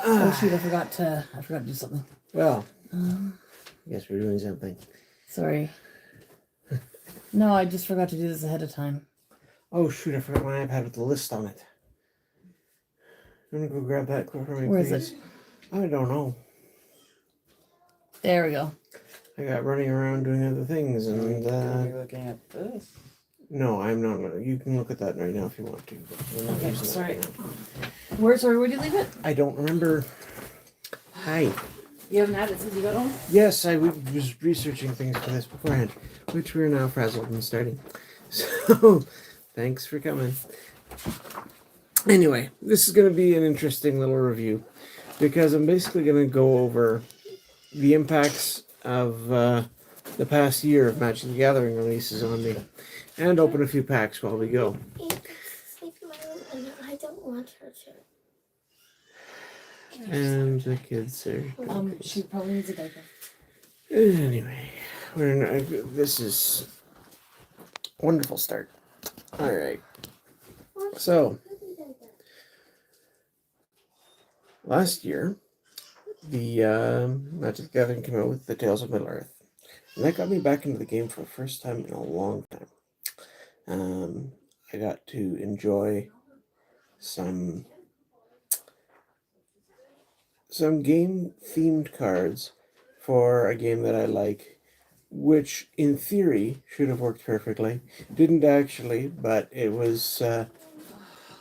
Oh shoot! I forgot to do something. Well, I guess we're doing something. Sorry. No, I just forgot to do this ahead of time. Oh shoot! I forgot my iPad with the list on it. I'm gonna go grab that quick for me, Where please. is it? I don't know. There we go. I got running around doing other things, and Are you looking at this? no, I'm not. You can look at that right now if you want to. But we're not Okay, using that sorry. right now. Sorry, where'd you leave it? I don't remember. Hi. You haven't had it since you got home? Yes, I was researching things for this beforehand, which we're now frazzled and starting. So, thanks for coming. Anyway, this is going to be an interesting little review because I'm basically going to go over the impacts of the past year of Magic the Gathering releases on me and open a few packs while we go. Sleep in my room, and I don't want her to. And the kids are... She probably needs a diaper. Anyway, this is a wonderful start. All right. So, last year, the Magic the Gathering came out with the Tales of Middle-earth. And that got me back into the game for the first time in a long time. I got to enjoy some game-themed cards for a game that I like, which in theory should have worked perfectly. Didn't actually, but it was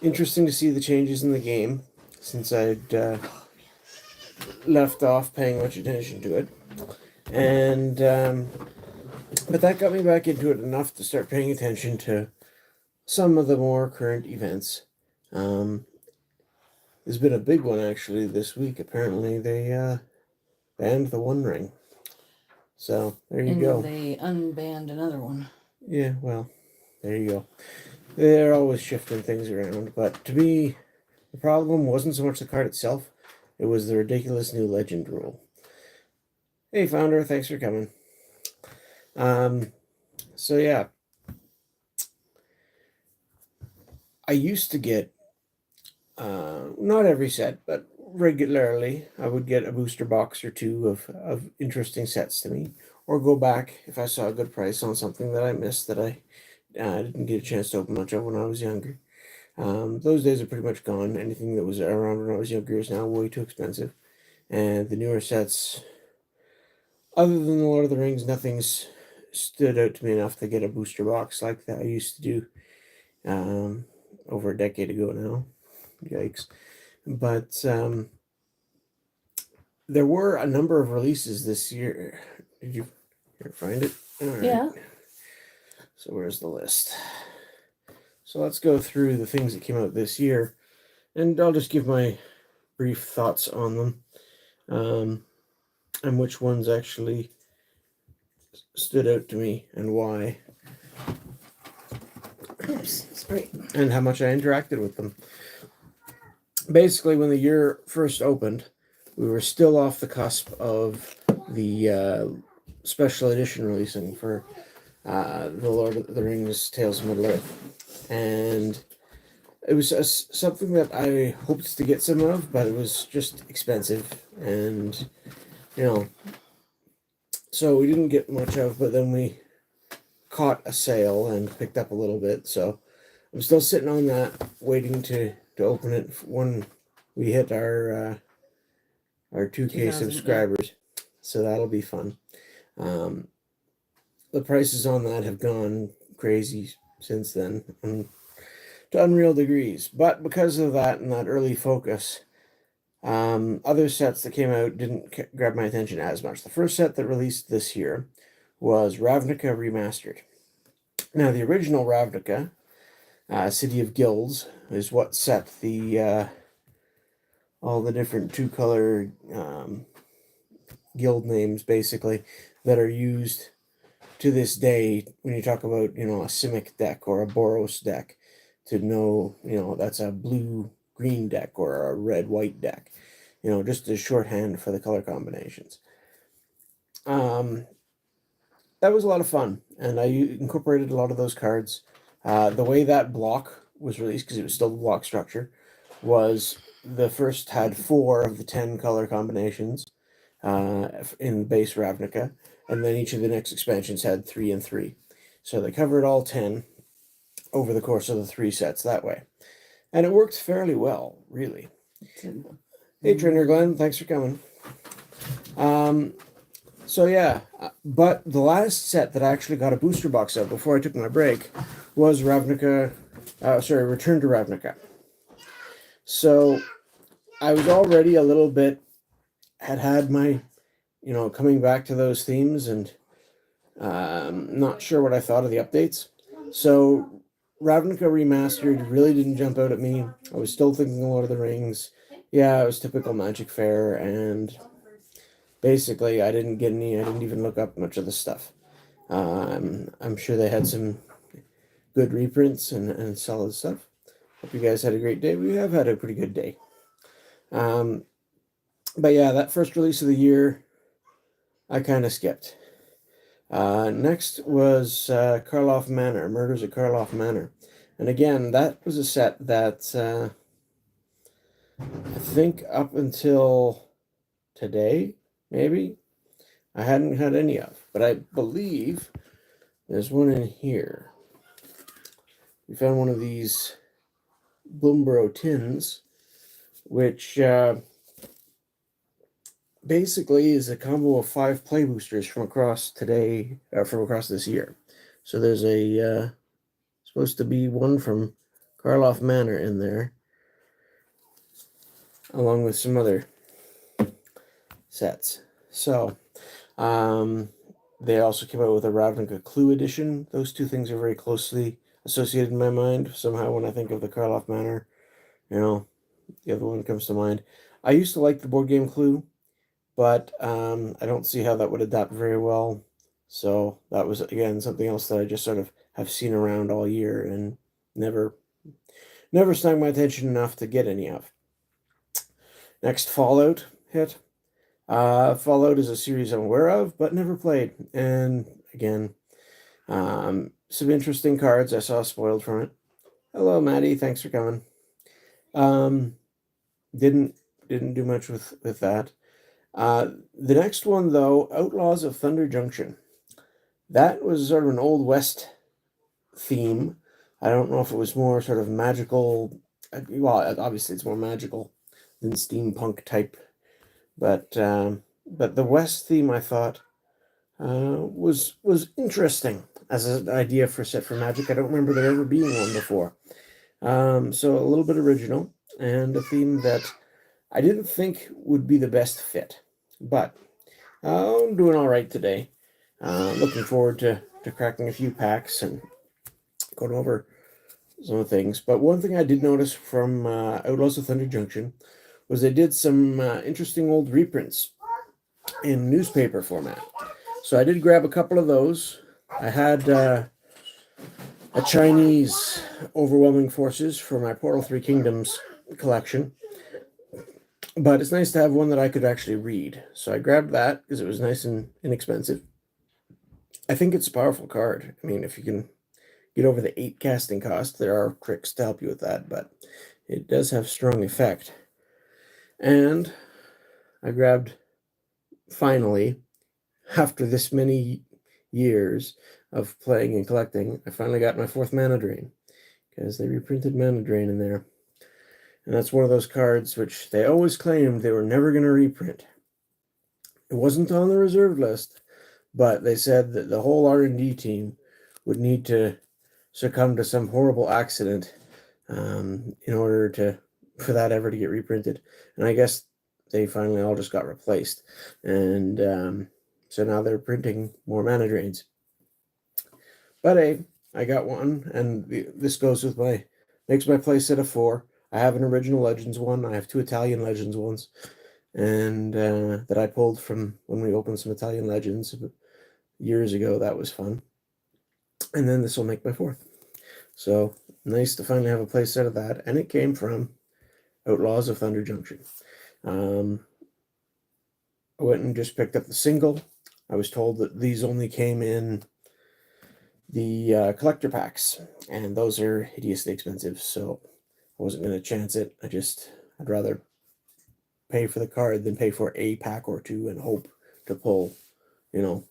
interesting to see the changes in the game since I'd left off paying much attention to it. And but that got me back into it enough to start paying attention to some of the more current events. There's been a big one actually this week. Apparently they banned the One Ring. So there you go. They unbanned another one. Yeah, well, there you go. They're always shifting things around, but to me, the problem wasn't so much the card itself, it was the ridiculous new legend rule. Hey, Founder, thanks for coming. So yeah, I used to get, not every set, but regularly, I would get a booster box or two of interesting sets to me, or go back if I saw a good price on something that I missed that I didn't get a chance to open much of when I was younger. Those days are pretty much gone. Anything that was around when I was younger is now way too expensive. And the newer sets, other than the Lord of the Rings, nothing's stood out to me enough to get a booster box like that I used to do over a decade ago now. Yikes. But there were a number of releases this year. Did you find it? All right. Yeah. So where's the list? So let's go through the things that came out this year, and I'll just give my brief thoughts on them, and which ones actually stood out to me and why. Oops, sorry. And how much I interacted with them. Basically, when the year first opened, we were still off the cusp of the special edition releasing for the Lord of the Rings Tales of Middle-earth. And it was something that I hoped to get some of, but it was just expensive. And, so we didn't get much of, but then we caught a sale and picked up a little bit. So I'm still sitting on that, waiting to open it when we hit our 2K subscribers. Yeah. So that'll be fun. The prices on that have gone crazy since then, to unreal degrees. But because of that and that early focus, other sets that came out didn't grab my attention as much. The first set that released this year was Ravnica Remastered. Now, the original Ravnica, City of Guilds, is what set the all the different two-color guild names, basically, that are used to this day when you talk about, a Simic deck or a Boros deck, to know, that's a blue-green deck or a red-white deck. Just a shorthand for the color combinations. That was a lot of fun, and I incorporated a lot of those cards. The way that block was released, because it was still the block structure, was the first had 4 of the 10 color combinations in base Ravnica, and then each of the next expansions had 3 and 3. So they covered all 10 over the course of the 3 sets that way. And it worked fairly well, really. Hey, Trainer Glenn, thanks for coming. So yeah, but the last set that I actually got a booster box of before I took my break was Return to Ravnica. So I was already a little bit, had my, coming back to those themes, and not sure what I thought of the updates. So Ravnica Remastered really didn't jump out at me. I was still thinking Lord of the Rings. Yeah, it was typical Magic Fair, and basically I didn't even look up much of the stuff. I'm sure they had some good reprints and solid stuff. Hope you guys had a great day. We have had a pretty good day. But yeah, that first release of the year, I kind of skipped. Next was Karlov Manor, Murders at Karlov Manor. And again, that was a set that I think up until today, maybe, I hadn't had any of. But I believe there's one in here. We found one of these Bloomburrow tins, which basically is a combo of 5 play boosters from across this year. So there's a supposed to be one from Karlov Manor in there, along with some other sets. So they also came out with a Ravnica Clue edition. Those two things are very closely associated in my mind. Somehow when I think of the Karlov Manor, the other one comes to mind. I used to like the board game Clue, but I don't see how that would adapt very well. So that was, again, something else that I just sort of have seen around all year and never snug my attention enough to get any of. Next, Fallout hit. Fallout is a series I'm aware of, but never played. And again, some interesting cards I saw spoiled from it. Hello, Maddie. Thanks for coming. Didn't do much with that. The next one, though, Outlaws of Thunder Junction. That was sort of an Old West theme. I don't know if it was more sort of magical. Well, obviously it's more magical than steampunk type. But the West theme, I thought, was interesting as an idea for a set for Magic. I don't remember there ever being one before. So a little bit original, and a theme that I didn't think would be the best fit. But I'm doing all right today. Looking forward to cracking a few packs and going over some of the things. But one thing I did notice from Outlaws of Thunder Junction was they did some interesting old reprints in newspaper format. So I did grab a couple of those. I had a Chinese Overwhelming Forces for my Portal 3 Kingdoms collection. But it's nice to have one that I could actually read. So I grabbed that because it was nice and inexpensive. I think it's a powerful card. I mean, if you can get over the 8 casting cost, there are tricks to help you with that, but it does have strong effect. And I grabbed, finally, after this many years of playing and collecting, I finally got my 4th Mana Drain, because they reprinted Mana Drain in there. And that's one of those cards which they always claimed they were never going to reprint. It wasn't on the reserved list, but they said that the whole R&D team would need to succumb to some horrible accident in order for that ever to get reprinted. And I guess they finally all just got replaced. And so now they're printing more Mana Drains. But hey, I got one, and this goes with makes my play set of 4. I have an original Legends one. I have 2 Italian Legends ones, and that I pulled from when we opened some Italian Legends years ago. That was fun. And then this will make my 4th. So nice to finally have a play set of that, and it came from Outlaws of Thunder Junction. I went and just picked up the single. I was told that these only came in the collector packs, and those are hideously expensive, so I wasn't going to chance it. I'd rather pay for the card than pay for a pack or two and hope to pull,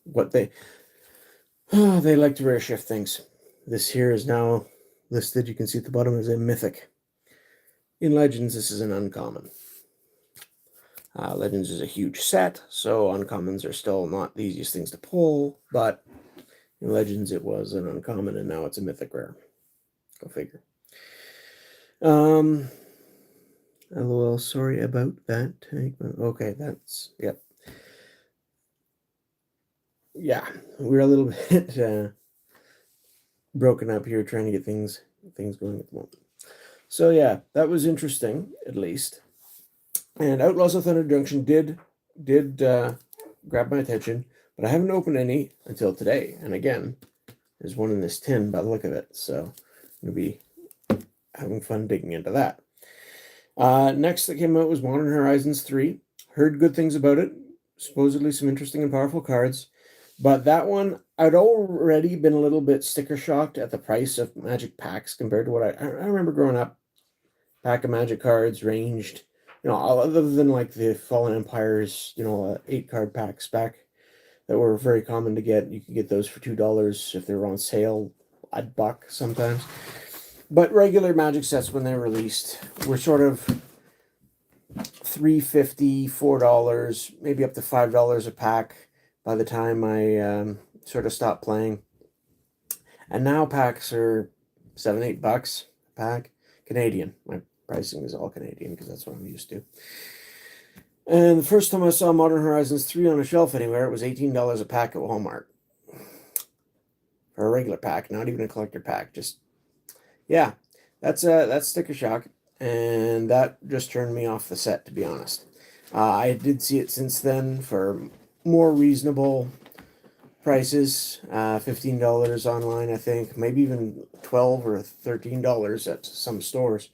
what they like to rare shift things. This here is now listed. You can see at the bottom as a mythic. In Legends, this is an uncommon. Legends is a huge set, so uncommons are still not the easiest things to pull, but in Legends it was an uncommon, and now it's a mythic rare. Go figure. LOL, sorry about that. Okay, that's, yep. Yeah, we're a little bit broken up here trying to get things going at the moment. So yeah, that was interesting, at least. And Outlaws of Thunder Junction did grab my attention, but I haven't opened any until today. And again, there's one in this tin by the look of it, so I'm going to be having fun digging into that. Next that came out was Modern Horizons 3. Heard good things about it. Supposedly some interesting and powerful cards. But that one, I'd already been a little bit sticker shocked at the price of Magic packs compared to what I remember growing up. Pack of Magic cards ranged, other than like the Fallen Empires, 8-card packs back that were very common to get. You could get those for $2 if they were on sale, $1 sometimes. But regular Magic sets when they released were sort of $3.50, $4, maybe up to $5 a pack by the time I sort of stopped playing. And now packs are $7, $8 a pack. Canadian. My pricing is all Canadian because that's what I'm used to. And the first time I saw Modern Horizons 3 on a shelf anywhere, it was $18 a pack at Walmart. For a regular pack, not even a collector pack. Just, yeah, that's sticker shock. And that just turned me off the set, to be honest. I did see it since then for more reasonable prices, $15 online, I think, maybe even $12 or $13 at some stores,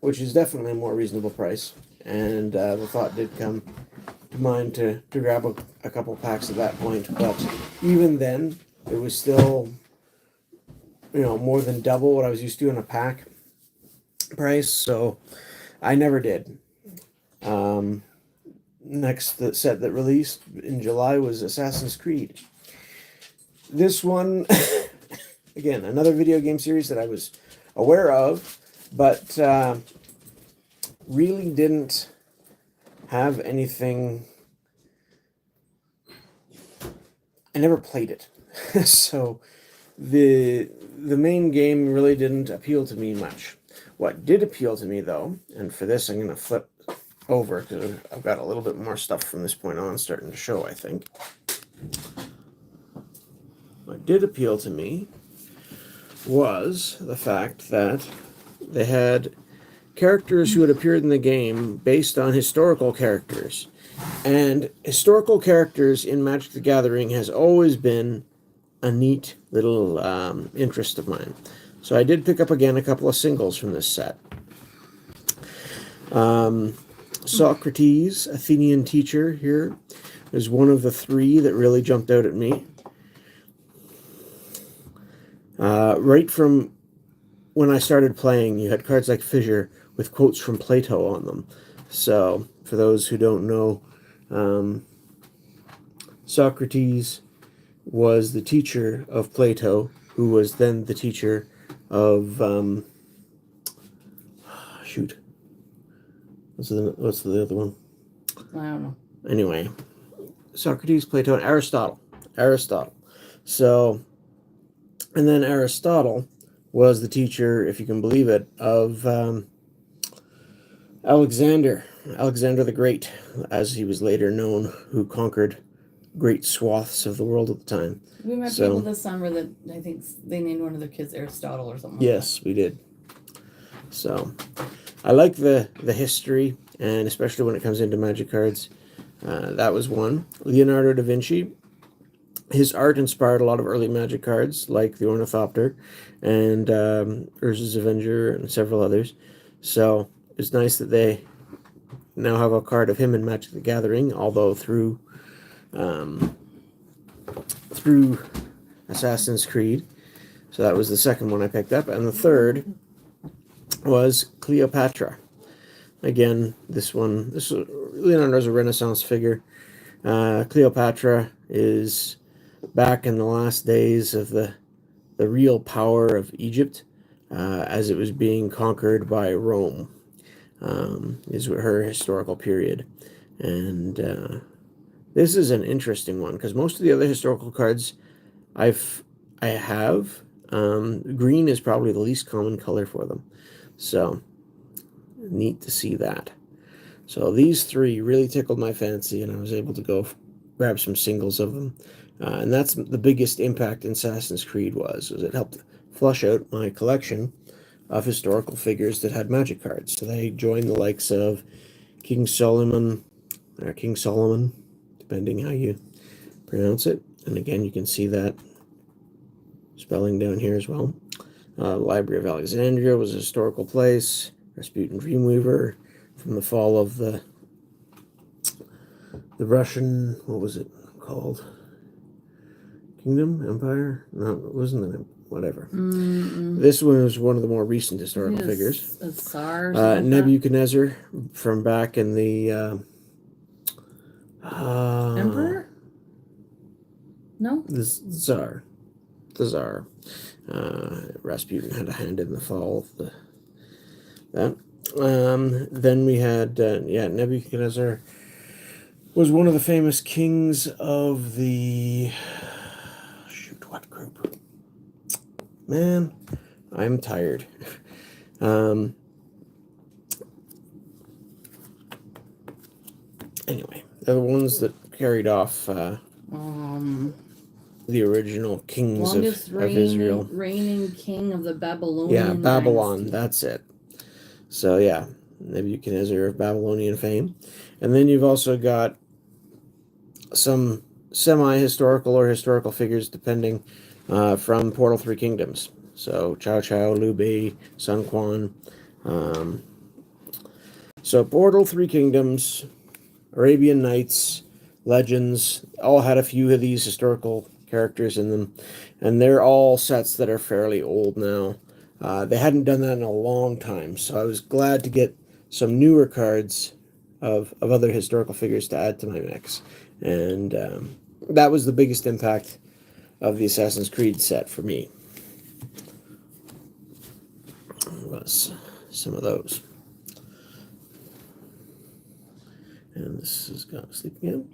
which is definitely a more reasonable price. And the thought did come to mind to grab a couple packs at that point, but even then, it was still, more than double what I was used to in a pack price, so I never did. Next set that released in July was Assassin's Creed. This one, again, another video game series that I was aware of, but really didn't have anything. I never played it. So the main game really didn't appeal to me much. What did appeal to me, though, and for this I'm going to flip over because I've got a little bit more stuff from this point on starting to show, I think. What did appeal to me was the fact that they had characters who had appeared in the game based on historical characters. And historical characters in Magic the Gathering has always been a neat little interest of mine. So I did pick up again a couple of singles from this set. Socrates, Athenian teacher here, is one of the three that really jumped out at me. Right from when I started playing, you had cards like Fissure with quotes from Plato on them. So, for those who don't know, Socrates was the teacher of Plato, who was then the teacher of, what's the other one? I don't know. Anyway, Socrates, Plato, and Aristotle. So, and then Aristotle was the teacher, if you can believe it, of Alexander the Great, as he was later known, who conquered great swaths of the world at the time. We met people this summer that I think they named one of their kids Aristotle or something. Yes, we did. So, I like the history, and especially when it comes into Magic cards. That was one. Leonardo da Vinci. His art inspired a lot of early Magic cards, like the Ornithopter and Urza's Avenger and several others. So it's nice that they now have a card of him in Magic the Gathering, although through Assassin's Creed. So that was the second one I picked up. And the third was Cleopatra. Again, this is Leonardo's a Renaissance figure. Cleopatra is back in the last days of the real power of Egypt as it was being conquered by Rome, is her historical period. And this is an interesting one because most of the other historical cards I have, green is probably the least common color for them. So neat to see that. So these three really tickled my fancy, and I was able to go grab some singles of them. And that's the biggest impact in Assassin's Creed was it helped flush out my collection of historical figures that had magic cards. So they joined the likes of King Solomon, or King Solomon, depending how you pronounce it. And again, you can see that spelling down here as well. Library of Alexandria was a historical place. Rasputin Dreamweaver from the fall of the Russian, what was it called? Kingdom? Empire? No, it wasn't an whatever. This one was one of the more recent historical figures. A Tsar. Nebuchadnezzar from back in the Emperor? No? The Tsar. The Tsar. Rasputin had a hand in the fall of that. Then we had Nebuchadnezzar was one of the famous kings of the what group? Man, I'm tired. Anyway, they're the ones that carried off the original kings of Israel. Reigning king of the Babylonian. Yeah, Babylon, dynasty. that's it. So yeah, Nebuchadnezzar of Babylonian fame. And then you've also got some semi-historical or historical figures depending from Portal 3 Kingdoms. So Cao Cao, Liu Bei, Sun Quan. So Portal 3 Kingdoms, Arabian Nights, Legends, all had a few of these historical characters in them. And they're all sets that are fairly old now. They hadn't done that in a long time, so I was glad to get some newer cards of other historical figures to add to my mix. And that was the biggest impact of the Assassin's Creed set for me. Was some of those. And this has got to sleep again.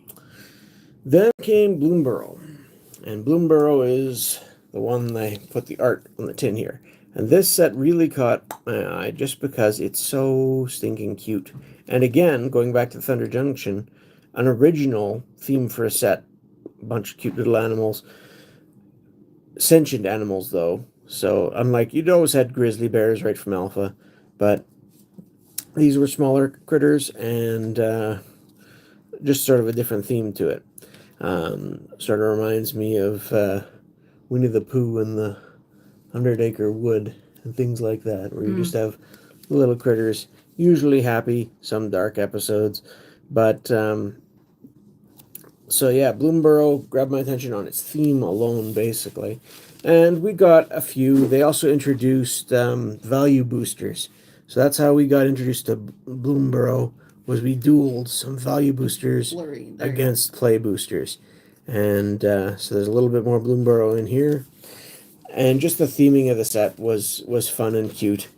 Then came Bloomburrow. And Bloomburrow is the one they put the art on the tin here. And this set really caught my eye just because it's so stinking cute. And again, going back to Thunder Junction, an original theme for a set. A bunch of cute little animals. Sentient animals, though. So, unlike, you'd always had grizzly bears right from Alpha. But these were smaller critters and just sort of a different theme to it. Sort of reminds me of Winnie the Pooh and the 100-Acre Wood and things like that, where you just have little critters, usually happy, some dark episodes. But, so yeah, Bloomburrow grabbed my attention on its theme alone, basically. And we got a few. They also introduced value boosters. So that's how we got introduced to Bloomburrow, was we dueled some value boosters against play boosters. And so there's a little bit more Bloomburrow in here. And just the theming of the set was fun and cute.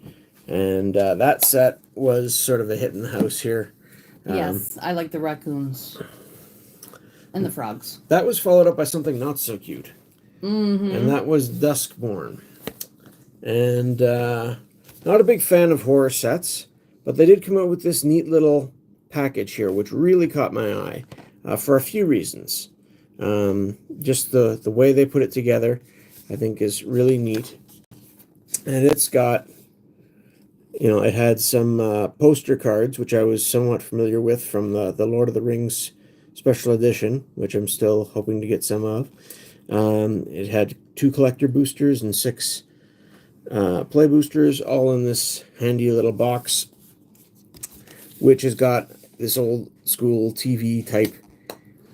And that set was sort of a hit in the house here. Yes, I like the raccoons. And the frogs. That was followed up by something not so cute. And that was Duskmourn. And not a big fan of horror sets, but they did come out with this neat little package here, which really caught my eye for a few reasons. Just the way they put it together, I think, is really neat. And it's got, it had some poster cards, which I was somewhat familiar with from the Lord of the Rings Special Edition, which I'm still hoping to get some of. It had 2 collector boosters and 6 play boosters, all in this handy little box, which has got this old school TV type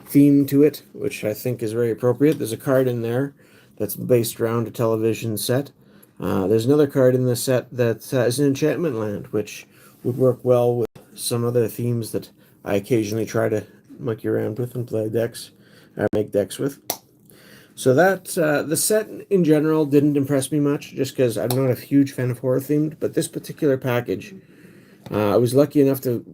theme to it, which I think is very appropriate. There's a card in there that's based around a television set, There's another card in the set that is an enchantment land, which would work well with some other themes that I occasionally try to monkey around with and play decks, or make decks with. So that the set in general didn't impress me much, just because I'm not a huge fan of horror themed. But this particular package, I was lucky enough to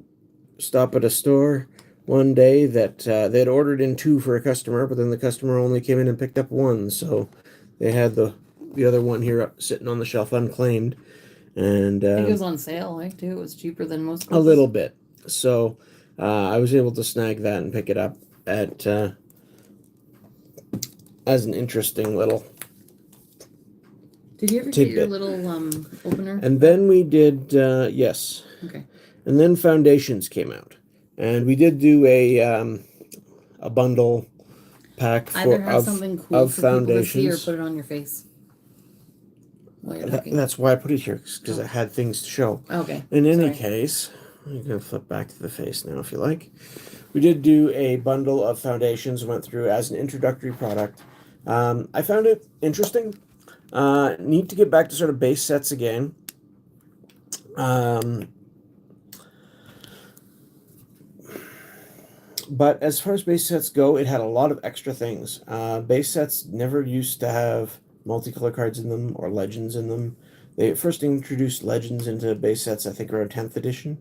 stop at a store one day that they had ordered in 2 for a customer, but then the customer only came in and picked up 1, so they had the other one here up, sitting on the shelf unclaimed, and I think it was on sale, like too. It was cheaper than most places. a little bit. So I was able to snag that and pick it up at as an interesting little. Did you ever tidbit. get your little opener? And then we did yes. Okay. And then Foundations came out, and we did do a bundle pack Either have something cool of for people to see or Foundations. put it on your face. While you're looking. That's why I put it here, because I had things to show. Okay. In any Sorry. case, you can flip back to the face now if you like. We did do a bundle of Foundations, went through as an introductory product. I found it interesting. Need to get back to sort of base sets again. But as far as base sets go, it had a lot of extra things. Base sets never used to have multicolor cards in them or legends in them. They first introduced legends into base sets, I think, around 10th edition.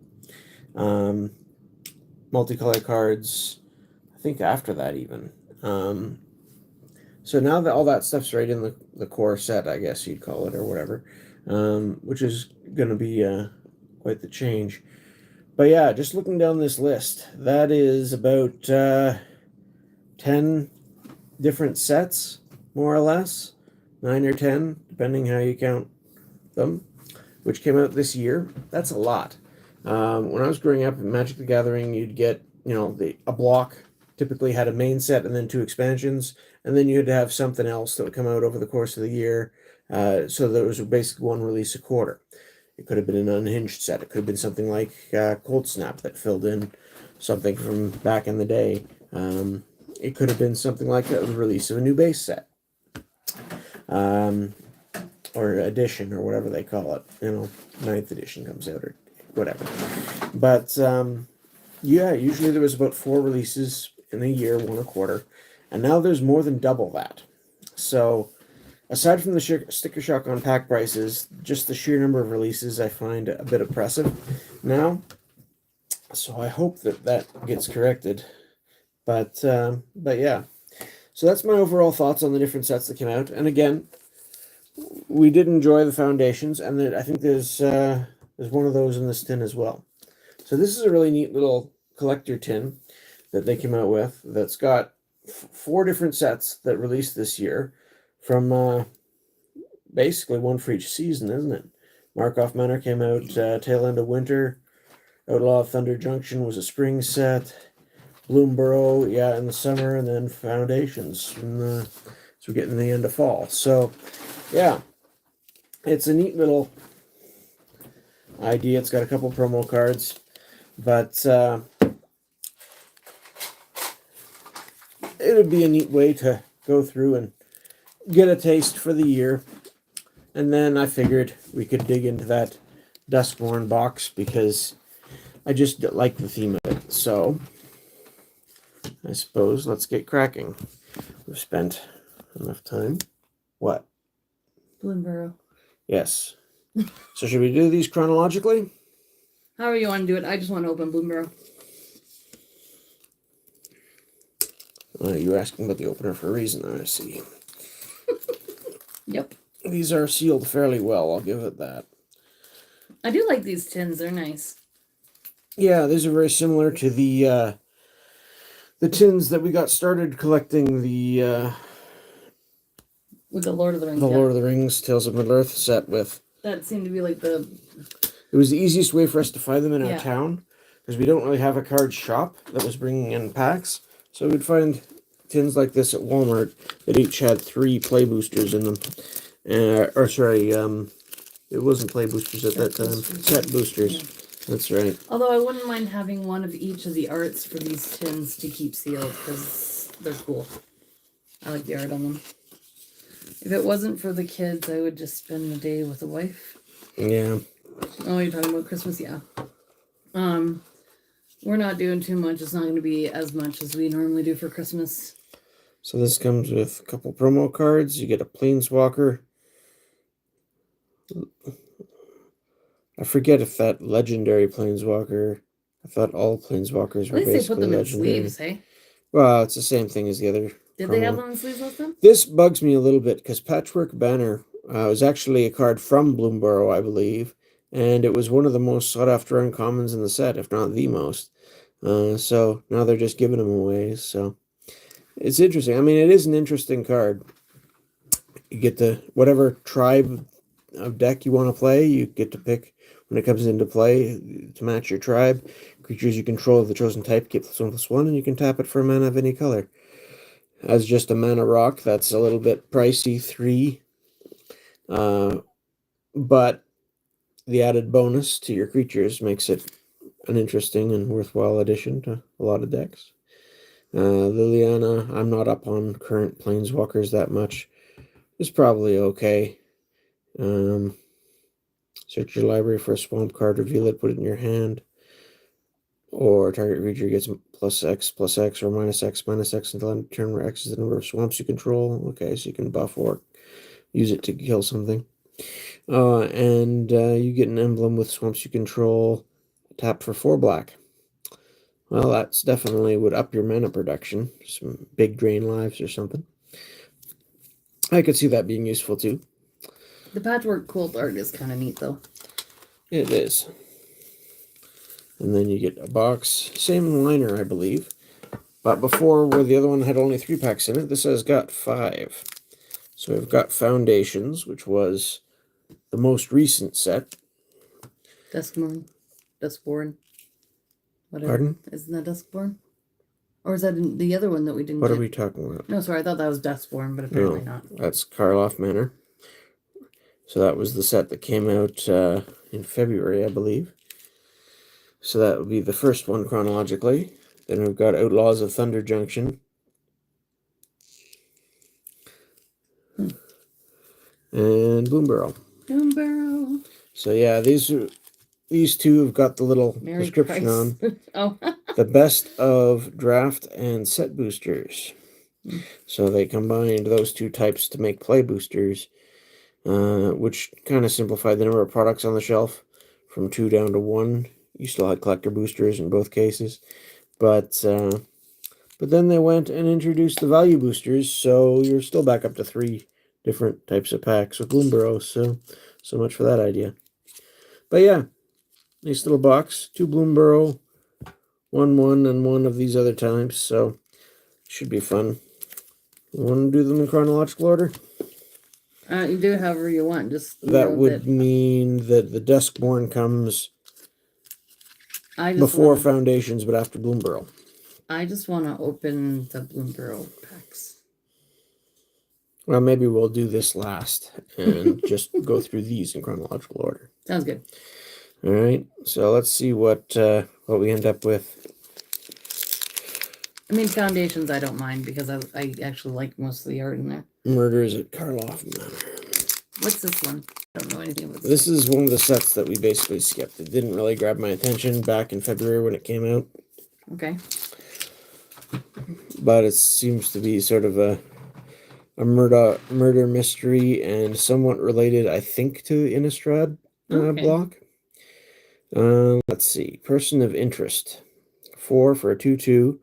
Multicolor cards, I think, after that even. So now that all that stuff's right in the core set, I guess you'd call it, or whatever, which is going to be quite the change. But yeah, just looking down this list, that is about 10 different sets, more or less, 9 or 10, depending how you count them, which came out this year. That's a lot. When I was growing up in Magic the Gathering, you'd get, a block typically had a main set and then 2 expansions, and then you'd have something else that would come out over the course of the year. So there was basically one release a quarter. It could have been an unhinged set. It could have been something like Cold Snap that filled in something from back in the day. It could have been something like a release of a new base set. Or edition, or whatever they call it. 9th edition comes out, or whatever. But, yeah, usually there was about 4 releases in a year, 1 a quarter. And now there's more than double that. So, aside from the sticker shock on pack prices, just the sheer number of releases I find a bit oppressive now. So I hope that gets corrected. But yeah. So that's my overall thoughts on the different sets that came out. And again, we did enjoy the Foundations, and I think there's one of those in this tin as well. So this is a really neat little collector tin that they came out with that's got 4 different sets that released this year from basically one for each season, isn't it? Markov Manor came out tail end of winter. Outlaw of Thunder Junction was a spring set. Bloomburrow, in the summer, and then Foundations. So we're getting to the end of fall. So, yeah, it's a neat little idea. It's got a couple promo cards, but it would be a neat way to go through and get a taste for the year. And then I figured we could dig into that Duskmourn box because I just like the theme of it. So I suppose let's get cracking. We've spent enough time. What? Bloomburrow. Yes. So should we do these chronologically? However you want to do it. I just want to open Bloomburrow. You're asking about the opener for a reason, I see. Yep. These are sealed fairly well, I'll give it that. I do like these tins. They're nice. Yeah, these are very similar to the tins that we got started collecting with the Lord of the Rings. The Lord of the Rings Tales of Middle-earth set with. That seemed to be like the... It was the easiest way for us to find them in our Yeah. town, because we don't really have a card shop that was bringing in packs. So we'd find tins like this at Walmart that each had 3 play boosters in them. It wasn't play boosters at that time. Set boosters. Yeah. That's right. Although I wouldn't mind having one of each of the arts for these tins to keep sealed, because they're cool. I like the art on them. If it wasn't for the kids, I would just spend the day with the wife. Yeah. Oh, you're talking about Christmas? Yeah. We're not doing too much. It's not going to be as much as we normally do for Christmas. So this comes with a couple promo cards. You get a Planeswalker. I forget if that legendary Planeswalker. I thought all Planeswalkers At were least they basically put them in legendary. sleeves, hey? Well, it's the same thing as the other. Did they have them in sleeves last time? This bugs me a little bit because Patchwork Banner was actually a card from Bloomburrow, I believe, and it was one of the most sought after uncommons in the set, if not the most. So now they're just giving them away. So it's interesting. I mean, it is an interesting card. You get to whatever tribe of deck you want to play, you get to pick when it comes into play to match your tribe. Creatures you control of the chosen type get +1/+1, and you can tap it for a mana of any color. As just a mana rock, that's a little bit pricey, 3. But the added bonus to your creatures makes it an interesting and worthwhile addition to a lot of decks. Liliana, I'm not up on current Planeswalkers that much. It's probably okay. Search your library for a swamp card, reveal it, put it in your hand. Or target creature gets +X/+X or -X/-X until end of turn where X is the number of swamps you control. Okay, so you can buff or use it to kill something. And you get an emblem with swamps you control. Tap for 4 black. Well, that's definitely would up your mana production. Some big drain lives or something. I could see that being useful too. The patchwork quilt art is kind of neat, though. It is. And then you get a box. Same liner, I believe. But before, where the other one had only 3 packs in it, this has got 5. So we've got Foundations, which was the most recent set. Duskmourn. Duskbourn. Whatever. Pardon? Isn't that Duskbourn? Or is that the other one that we didn't What get? are we talking about? No, sorry, I thought that was Duskbourn, but apparently not. That's Karlov Manor. So that was the set that came out in February, I believe. So that would be the first one chronologically. Then we've got Outlaws of Thunder Junction. And Bloomburrow. Bloomburrow. So yeah, these two have got the little Mary description Christ. on. Oh. The best of draft and set boosters. So they combined those 2 types to make play boosters, which kind of simplified the number of products on the shelf from 2 down to 1. You still had collector boosters in both cases, but then they went and introduced the value boosters, so you're still back up to 3 different types of packs with Bloomburrow. So much for that idea. But yeah, nice little box. 2 Bloomburrow, 1 and 1 of these other types. So should be fun. Want to do them in chronological order? You do however you want. Just that would mean that the Duskmourn comes before Foundations, but after Bloomburrow. I just want to open the Bloomburrow packs. Well, maybe we'll do this last and just go through these in chronological order. Sounds good. All right, so let's see what we end up with. I mean, Foundations I don't mind because I actually like most of the art in there. Murders at Karlov Manor. What's this one? I don't know anything about this. This is one of the sets that we basically skipped. It didn't really grab my attention back in February when it came out. Okay. But it seems to be sort of a murder mystery and somewhat related, I think, to Innistrad block. Let's see. Person of Interest. 4 for a 2/2.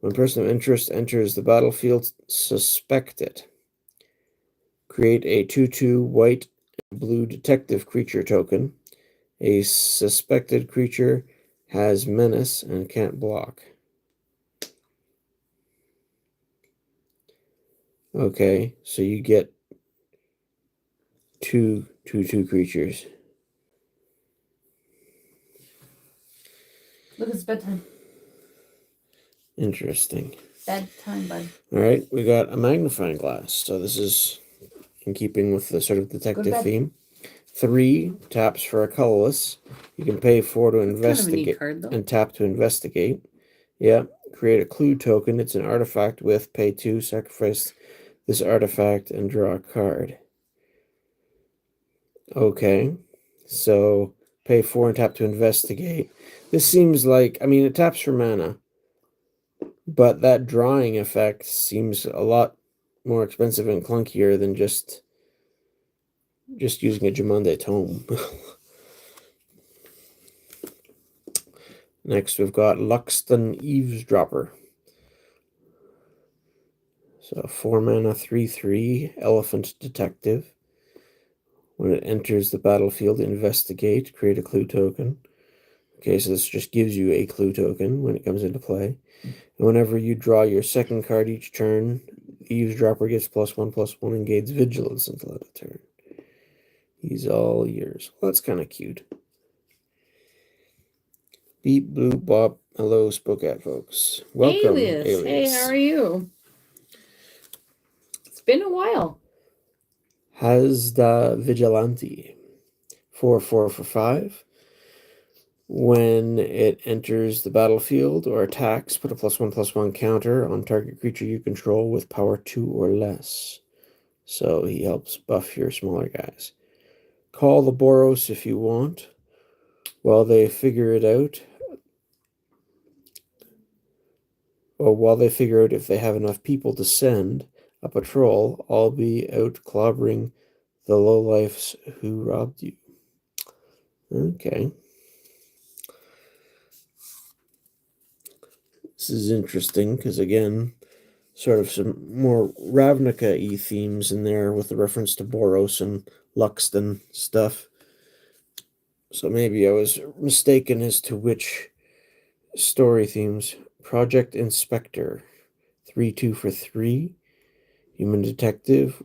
When Person of Interest enters the battlefield, suspect it. Create a 2/2 white and blue detective creature token. A suspected creature has menace and can't block. Okay, so you get 2 2/2 creatures. Look, it's bedtime. Interesting. Bedtime, bud. All right, we got a magnifying glass. So this is in keeping with the sort of detective theme. 3 taps for a colorless. You can pay 4 to investigate kind of a neat card, though. And tap to investigate. Yeah, create a clue token. It's an artifact with pay 2, sacrifice this artifact and draw a card. Okay, so pay 4 and tap to investigate. This seems like, I mean, it taps for mana, but that drawing effect seems a lot more expensive and clunkier than just using a Jamande Tome. Next, we've got Luxton Eavesdropper. So 4 mana, 3/3, Elephant Detective. When it enters the battlefield, investigate, create a clue token. Okay, so this just gives you a clue token when it comes into play. And whenever you draw your second card each turn, the Eavesdropper gets +1/+1 and gains Vigilance until end of turn. He's all yours. Well, that's kind of cute. Beep, bloop, bop. Hello, Spokat folks. Welcome, Alias. Hey, how are you? It's been a while. Hazda Vigilante. 4/4 for 5. When it enters the battlefield or attacks, put a +1/+1 counter on target creature you control with power 2 or less. So he helps buff your smaller guys. Call the Boros if you want. While they figure it out, if they have enough people to send a patrol, I'll be out clobbering the lowlifes who robbed you. Okay. This is interesting because, again, sort of some more Ravnica-y themes in there with the reference to Boros and Luxton stuff. So maybe I was mistaken as to which story themes. Project Inspector. 3/2 for 3. Human Detective.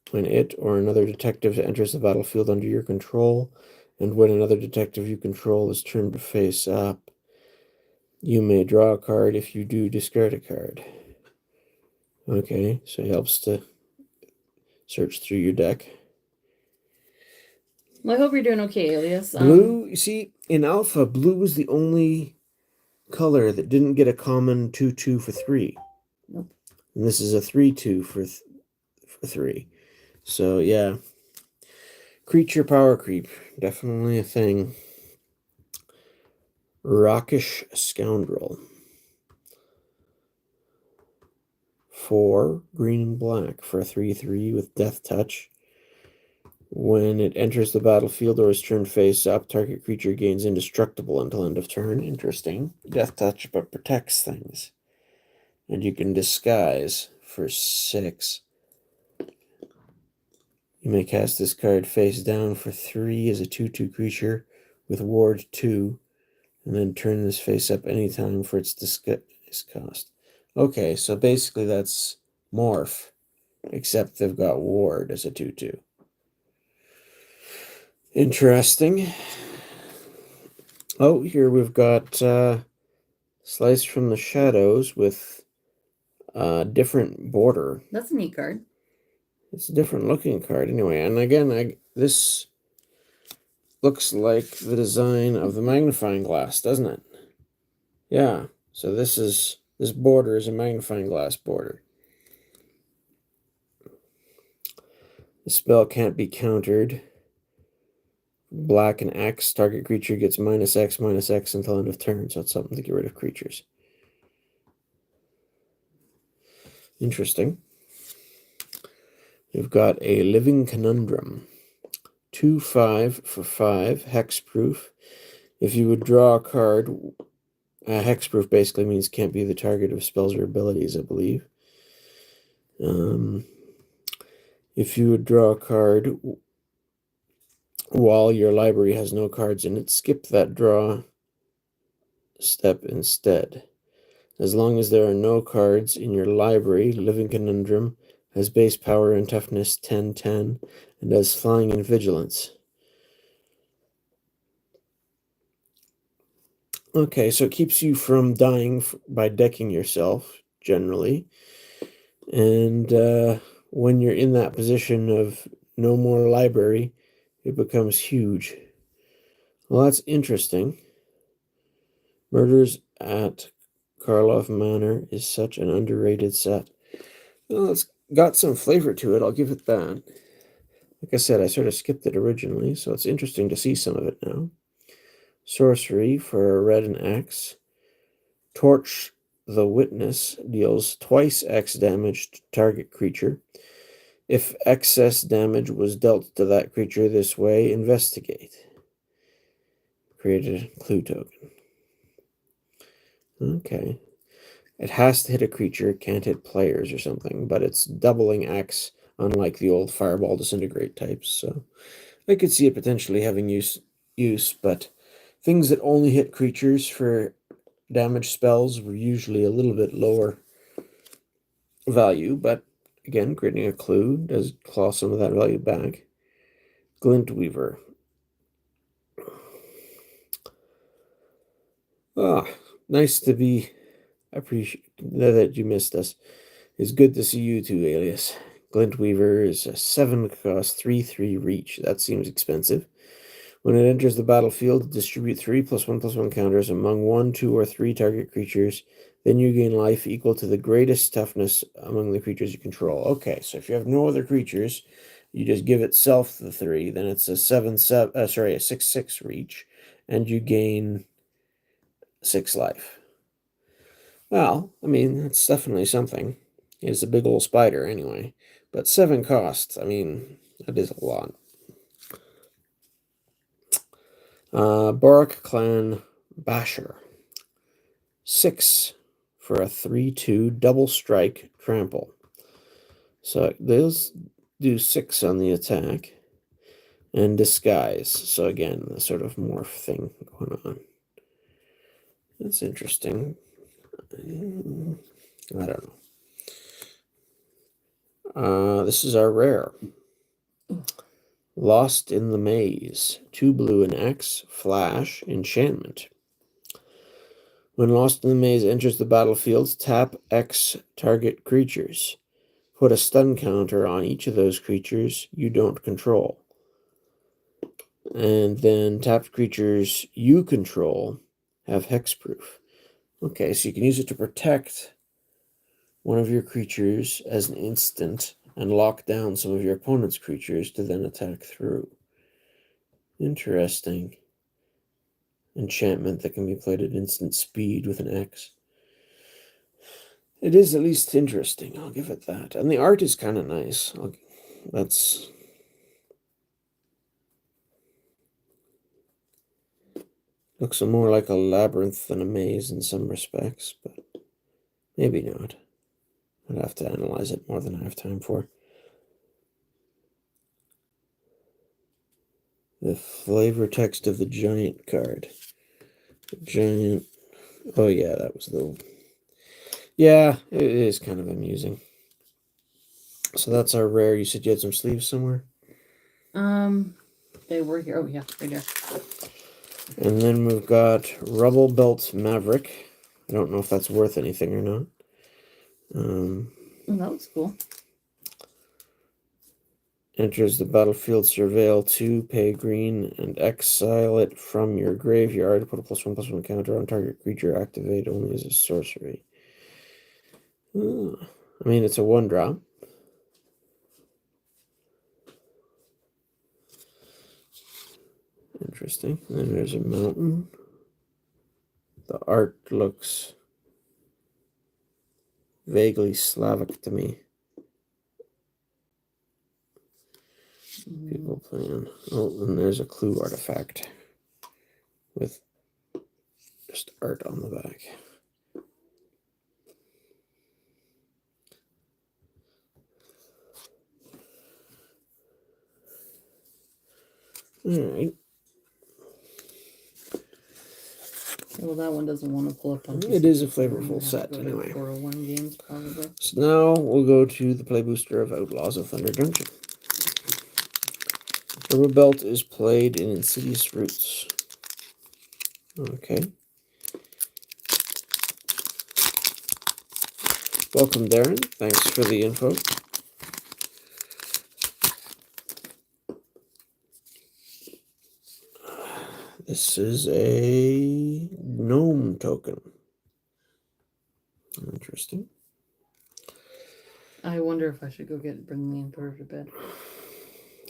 When it or another detective enters the battlefield under your control, and when another detective you control is turned face up, you may draw a card. If you do, discard a card. Okay, so it helps to search through your deck. Well, I hope you're doing okay, Alias. Blue, you see, in Alpha, blue was the only color that didn't get a common 2/2 for 3. Nope. And this is a 3/2 for 3. So, yeah. Creature power creep. Definitely a thing. Rockish Scoundrel. 4 green and black for a 3/3 with Death Touch. When it enters the battlefield or is turned face up, target creature gains indestructible until end of turn. Interesting. Death Touch, but protects things. And you can disguise for 6. You may cast this card face down for 3 as a 2/2 creature with Ward 2, and then turn this face up anytime for its disguise cost. Okay, so basically that's Morph, except they've got Ward as a 2/2. Interesting. Oh, here we've got Slice from the Shadows with a different border. That's a neat card. It's a different looking card anyway. And again, this looks like the design of the magnifying glass, doesn't it? Yeah. So this border is a magnifying glass border. The spell can't be countered. Black and X, target creature gets -X until end of turn, so it's something to get rid of creatures. Interesting. We've got a Living Conundrum. 2/5 for 5, hexproof. If you would draw a card, hexproof basically means can't be the target of spells or abilities, I believe. If you would draw a card while your library has no cards in it, skip that draw step instead. As long as there are no cards in your library, Living Conundrum has base power and toughness 10/10 and has flying and vigilance. Okay, so it keeps you from dying by decking yourself, generally. And when you're in that position of no more library, it becomes huge. Well, that's interesting. Murders at Karlov Manor is such an underrated set. Well, let's got some flavor to it. I'll give it that. Like I said, I sort of skipped it originally, so it's interesting to see some of it now. Sorcery for a red and X. Torch the Witness deals twice X damage to target creature. If excess damage was dealt to that creature this way, investigate. Create a clue token. Okay. It has to hit a creature, it can't hit players or something, but it's doubling X, unlike the old Fireball Disintegrate types, so I could see it potentially having use, but things that only hit creatures for damage spells were usually a little bit lower value, but again, creating a clue does claw some of that value back. Glint Weaver. Ah, nice to be. I appreciate that you missed us. It's good to see you too, Alias. Glint Weaver is a 7 cost 3/3 reach. That seems expensive. When it enters the battlefield, distribute 3+1/+1 counters among 1, 2, or 3 target creatures. Then you gain life equal to the greatest toughness among the creatures you control. Okay, so if you have no other creatures, you just give itself the 3. Then it's a 6/6 reach, and you gain 6 life. Well, I mean, that's definitely something. It's a big old spider anyway. But 7 costs, I mean, that is a lot. Borak Clan Basher. 6 for a 3/2 double strike trample. So those do 6 on the attack. And disguise. So again, the sort of morph thing going on. That's interesting. I don't know. This is our rare. Lost in the Maze. 2 blue and X. Flash. Enchantment. When Lost in the Maze enters the battlefield, tap X target creatures. Put a stun counter on each of those creatures you don't control. And then tapped creatures you control have hexproof. Okay, so you can use it to protect one of your creatures as an instant and lock down some of your opponent's creatures to then attack through. Interesting. Enchantment that can be played at instant speed with an X. It is at least interesting, I'll give it that. And the art is kind of nice. That's... Looks more like a labyrinth than a maze in some respects, but maybe not. I'd have to analyze it more than I have time for. The flavor text of the giant card. The giant... Oh yeah, that was the... Yeah, it is kind of amusing. So that's our rare. You said you had some sleeves somewhere? They were here. Oh yeah, right there. And then we've got Rubble Belt Maverick. I don't know if that's worth anything or not. That looks cool. Enters the battlefield, surveil 2, pay green, and exile it from your graveyard. Put a +1/+1 counter on target creature. Activate only as a sorcery. I mean, it's a 1-drop. Interesting. And then there's a mountain. The art looks vaguely Slavic to me. People playing. Oh, and there's a clue artifact with just art on the back. All right. Well, that one doesn't want to pull up on. It is a flavorful set, anyway. 401 games, probably. So now we'll go to the play booster of Outlaws of Thunder Junction. Rubber Belt is played in Insidious Roots. Okay. Welcome, Darren. Thanks for the info. This is a gnome token. Interesting. I wonder if I should go bring the Emperor to bed.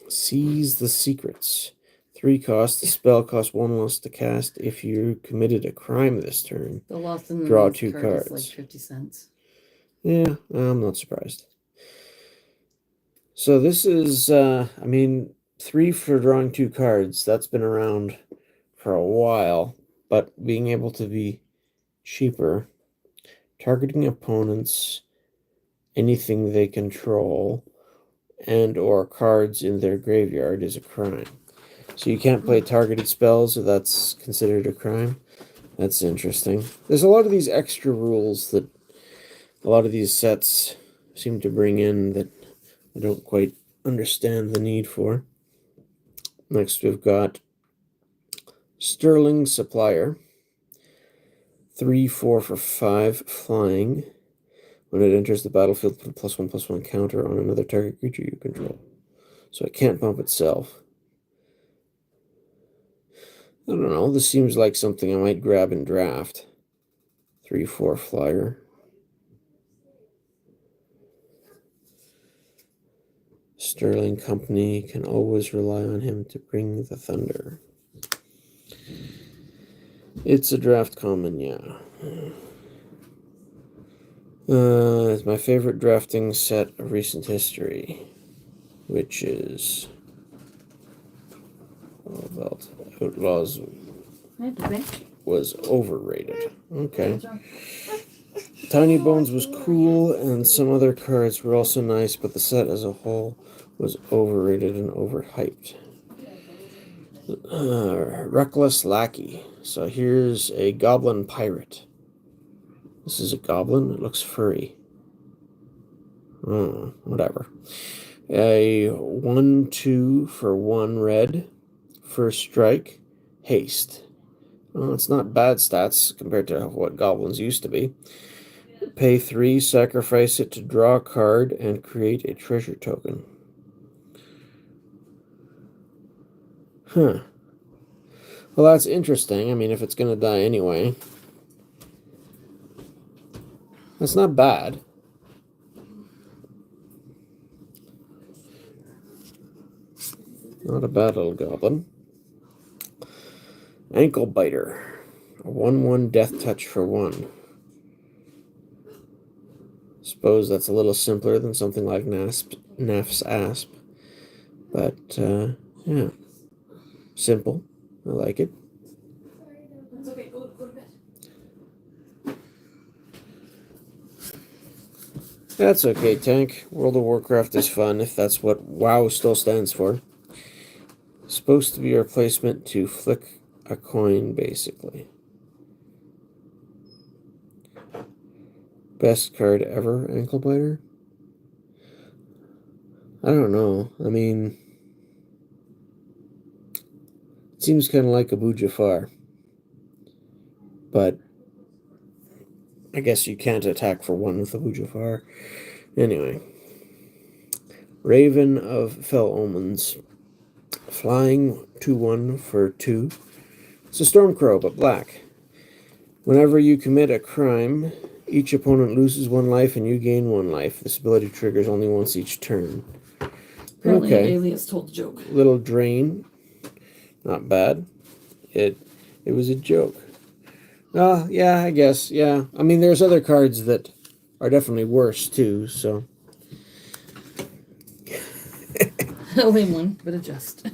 Seize the Secrets. 3 cost. The spell costs 1 less to cast. If you committed a crime this turn, The lost in the draw North 2 card cards. is like 50 cents. Yeah, I'm not surprised. So this is, I mean, 3 for drawing 2 cards. That's been around for a while, but being able to be cheaper, targeting opponents, anything they control, and or cards in their graveyard is a crime. So you can't play targeted spells, so that's considered a crime. That's interesting. There's a lot of these extra rules that a lot of these sets seem to bring in that I don't quite understand the need for. Next we've got Sterling Supplier. 3/4 for 5 flying. When it enters the battlefield, put a +1/+1 counter on another target creature you control. So it can't bump itself. I don't know, this seems like something I might grab and draft. 3/4 flyer. Sterling Company can always rely on him to bring the thunder. It's a draft common, yeah. It's my favorite drafting set of recent history, which is Outlaws was overrated. Okay. Tiny Bones was cool, and some other cards were also nice, but the set as a whole was overrated and overhyped. Reckless Lackey. So here's a Goblin Pirate. This is a goblin. It looks furry. Whatever. A 1/2 for 1 red. First strike. Haste. Well, it's not bad stats compared to what goblins used to be. Pay 3, sacrifice it to draw a card, and create a treasure token. Huh. Well, that's interesting. I mean, if it's going to die anyway. That's not bad. Not a bad little goblin. Ankle Biter. A 1/1 death touch for 1. Suppose that's a little simpler than something like Naf's Asp. But, yeah. Simple. I like it. That's okay. Go to bed. That's okay, Tank. World of Warcraft is fun, if that's what WoW still stands for. Supposed to be a replacement to flick a coin, basically. Best card ever, Ankle Biter? I don't know. I mean, it seems kind of like Abu Jafar. But I guess you can't attack for 1 with Abu Jafar. Anyway. Raven of Fell Omens. Flying 2/1 for 2. It's a Stormcrow, but black. Whenever you commit a crime, each opponent loses 1 life and you gain 1 life. This ability triggers only once each turn. Apparently, Okay. Alias told the joke. Little drain. Not bad. It was a joke. Yeah, I guess. Yeah. I mean, there's other cards that are definitely worse, too, so. A lame one, but adjust.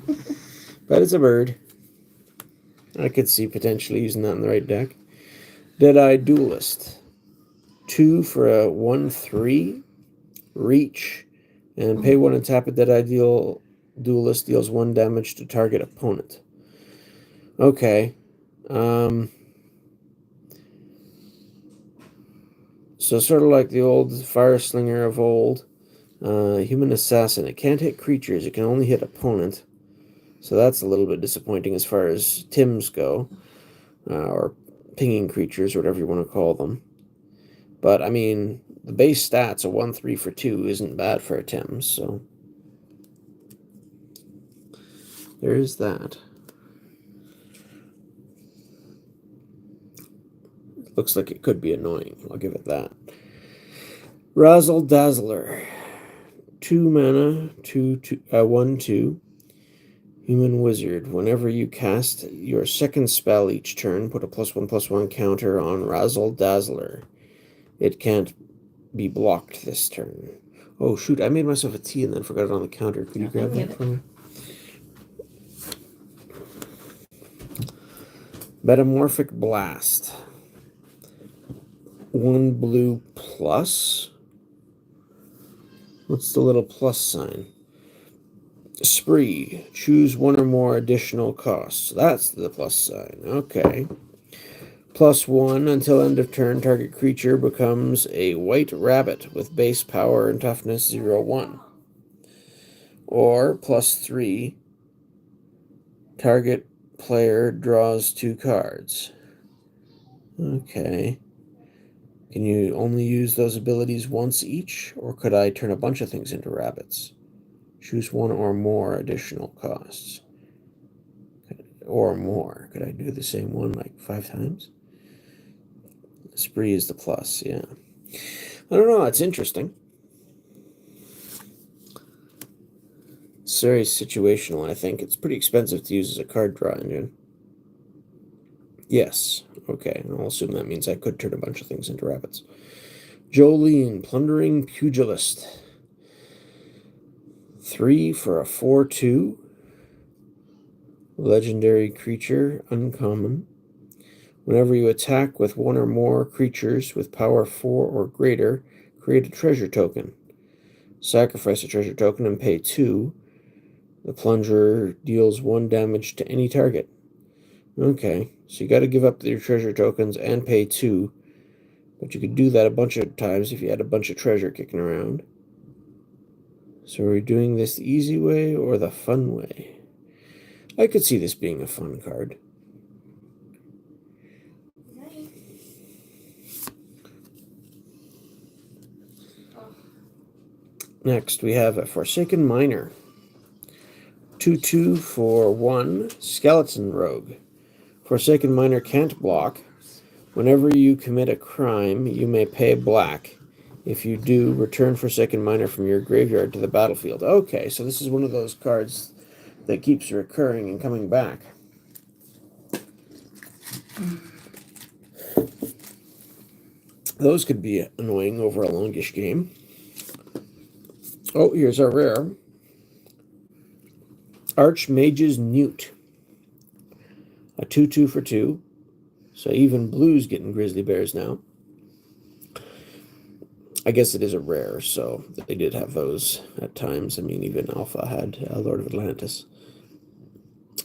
But it's a bird. I could see potentially using that in the right deck. Deadeye Duelist. 2 for a 1/3. Reach. And pay 1 and tap a Deadeye Duelist deals 1 damage to target opponent. Okay. So sort of like the old Fire Slinger of old. Human Assassin. It can't hit creatures. It can only hit opponent. So that's a little bit disappointing as far as Tims go. Or pinging creatures, or whatever you want to call them. But, I mean, the base stats, a 1/3 for 2, isn't bad for a Tims, so. There is that. Looks like it could be annoying. I'll give it that. Razzle Dazzler. 2 mana, 1/2. Human Wizard. Whenever you cast your second spell each turn, put a +1/+1 counter on Razzle Dazzler. It can't be blocked this turn. Oh shoot, I made myself a tea and then forgot it on the counter. Could you grab that for me? Metamorphic Blast. 1 blue plus. What's the little plus sign? Spree. Choose 1 or more additional costs. That's the plus sign. Okay. +1 until end of turn. Target creature becomes a white rabbit with base power and toughness 0/1. Or +3. Target player draws 2 cards. Okay. Can you only use those abilities once each? Or could I turn a bunch of things into rabbits? Choose 1 or more additional costs. Or more. Could I do the same one like 5 times? Spree is the plus, yeah. I don't know, it's interesting. It's very situational, I think. It's pretty expensive to use as a card draw engine. Yes, okay. I'll assume that means I could turn a bunch of things into rabbits. Jolene, Plundering Pugilist. 3 for a 4/2. Legendary creature, uncommon. Whenever you attack with 1 or more creatures with power 4 or greater, create a treasure token. Sacrifice a treasure token and pay 2. The plunger deals 1 damage to any target. Okay, so you got to give up your treasure tokens and pay 2. But you could do that a bunch of times if you had a bunch of treasure kicking around. So are we doing this the easy way or the fun way? I could see this being a fun card. Next, we have a Forsaken Miner. 2/2 for 1 Skeleton Rogue. Forsaken Miner can't block. Whenever you commit a crime, you may pay black. If you do, return Forsaken Miner from your graveyard to the battlefield. Okay, so this is one of those cards that keeps recurring and coming back. Those could be annoying over a longish game. Oh, here's our rare. Archmage's Newt. A 2/2 for 2. So even blue's getting grizzly bears now. I guess it is a rare, so they did have those at times. I mean, even Alpha had Lord of Atlantis.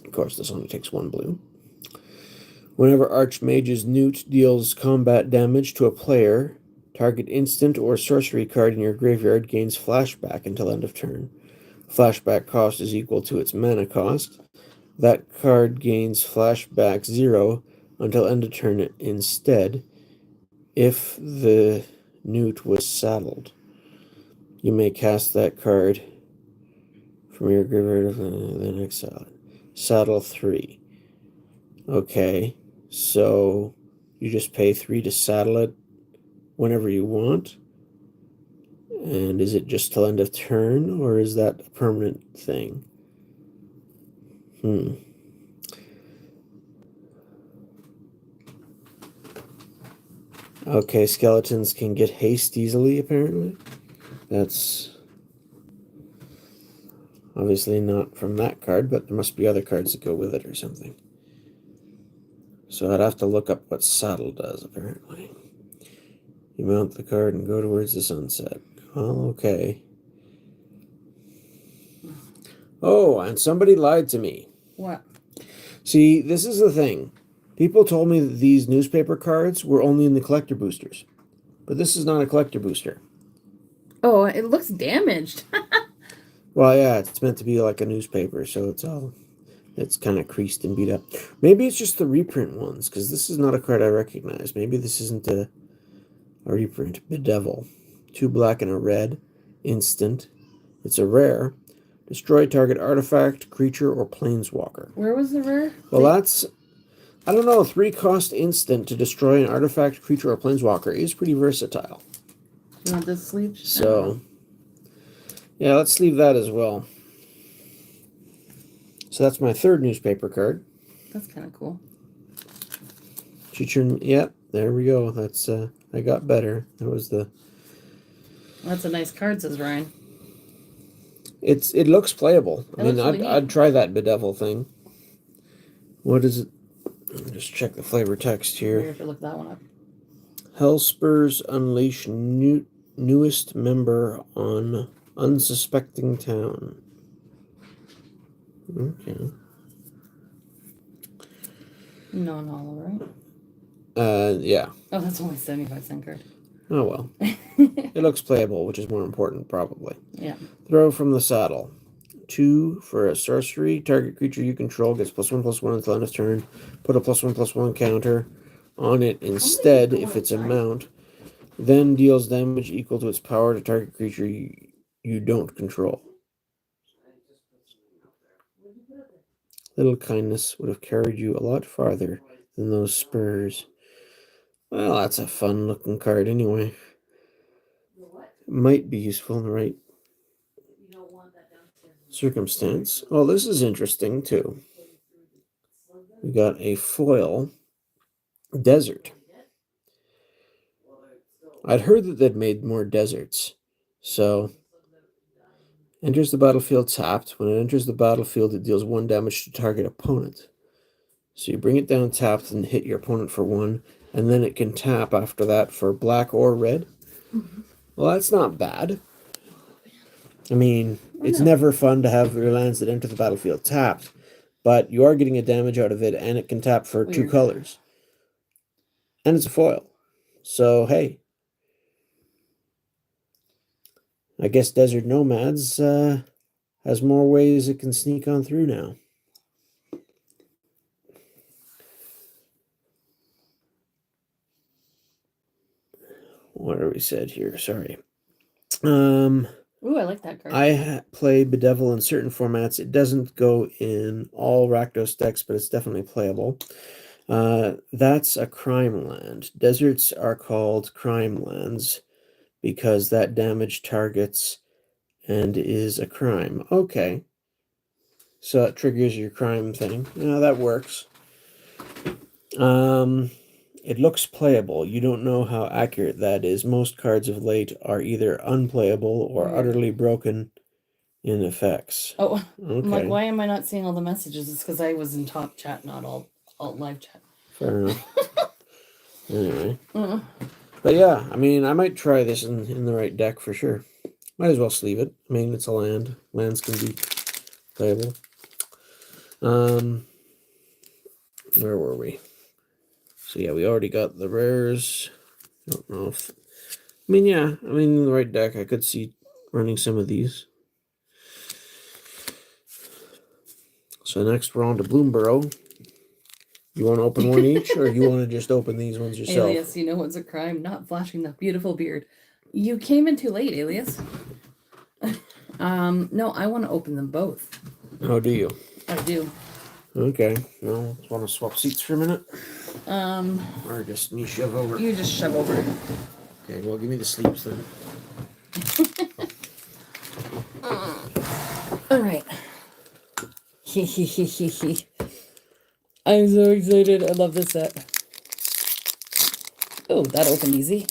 Of course, this only takes 1 blue. Whenever Archmage's Newt deals combat damage to a player, target instant or sorcery card in your graveyard gains flashback until end of turn. Flashback cost is equal to its mana cost. That card gains flashback 0 until end of turn instead if the Newt was saddled. You may cast that card from your graveyard then exile it. Saddle 3. Okay, so you just pay 3 to saddle it whenever you want. And is it just till end of turn, or is that a permanent thing? Okay, skeletons can get haste easily, apparently. That's obviously not from that card, but there must be other cards that go with it or something. So I'd have to look up what saddle does, apparently. You mount the card and go towards the sunset. Well, okay. Oh, and somebody lied to me. What? See, this is the thing. People told me that these newspaper cards were only in the collector boosters. But this is not a collector booster. Oh, it looks damaged. Well, yeah, it's meant to be like a newspaper, so it's kind of creased and beat up. Maybe it's just the reprint ones, because this is not a card I recognize. Maybe this isn't a reprint. Bedevil. 2 black and a red. Instant. It's a rare. Destroy target artifact, creature, or planeswalker. Where was the rare? Well, that's... I don't know, 3 cost instant to destroy an artifact, creature, or planeswalker is pretty versatile. You want this sleeve? So, yeah, let's leave that as well. So that's my third newspaper card. That's kind of cool. Yep, there we go. That's I got better. That was the. That's a nice card, says Ryan. It looks playable. I mean, really I'd try that bedevil thing. What is it? Let me just check the flavor text You here. have to look that one up. Hellspurs unleash newest member on unsuspecting town. Okay. Non-hollow, right? Yeah. Oh, that's only 75-cent card. Oh well. It looks playable, which is more important, probably. Yeah. Throw from the saddle. 2 for a sorcery. Target creature you control gets +1/+1 until end of turn. Put a +1/+1 counter on it instead if it's a mount. Then deals damage equal to its power to target creature you don't control. Little kindness would have carried you a lot farther than those spurs. Well, that's a fun looking card anyway. Might be useful in the right circumstance. Oh, this is interesting too. We got a foil desert. I'd heard that they'd made more deserts. So, enters the battlefield tapped. When it enters the battlefield, it deals 1 damage to target opponent. So you bring it down tapped and hit your opponent for 1, and then it can tap after that for black or red. Mm-hmm. Well, that's not bad. I mean, it's never fun to have your lands that enter the battlefield tapped, but you are getting a damage out of it, and it can tap for 2 colors. And it's a foil. So, hey. I guess Desert Nomads has more ways it can sneak on through now. What are we said here? Sorry. Ooh, I like that card. I play Bedevil in certain formats. It doesn't go in all Rakdos decks, but it's definitely playable. That's a crime land. Deserts are called crime lands because that damage targets and is a crime. Okay. So it triggers your crime thing. Yeah, that works. It looks playable. You don't know how accurate that is. Most cards of late are either unplayable or utterly broken in effects. Oh, okay. I'm like, why am I not seeing all the messages? It's because I was in top chat, not all live chat. Fair enough. Anyway. But yeah, I mean, I might try this in the right deck for sure. Might as well sleeve it. I mean, it's a land. Lands can be playable. Where were we? So yeah, we already got the rares. I don't know if... I mean, yeah. I mean, in the right deck, I could see running some of these. So next we're on to Bloomburrow. You want to open one each, or you want to just open these ones yourself? Alias, you know what's a crime? Not flashing that beautiful beard. You came in too late, Alias. No, I want to open them both. Oh, do you? I do. Okay. Well, want to swap seats for a minute? Or just me shove over? You just shove over. Okay, well, give me the sleeves then. All right. I'm so excited. I love this set. Oh, that opened easy.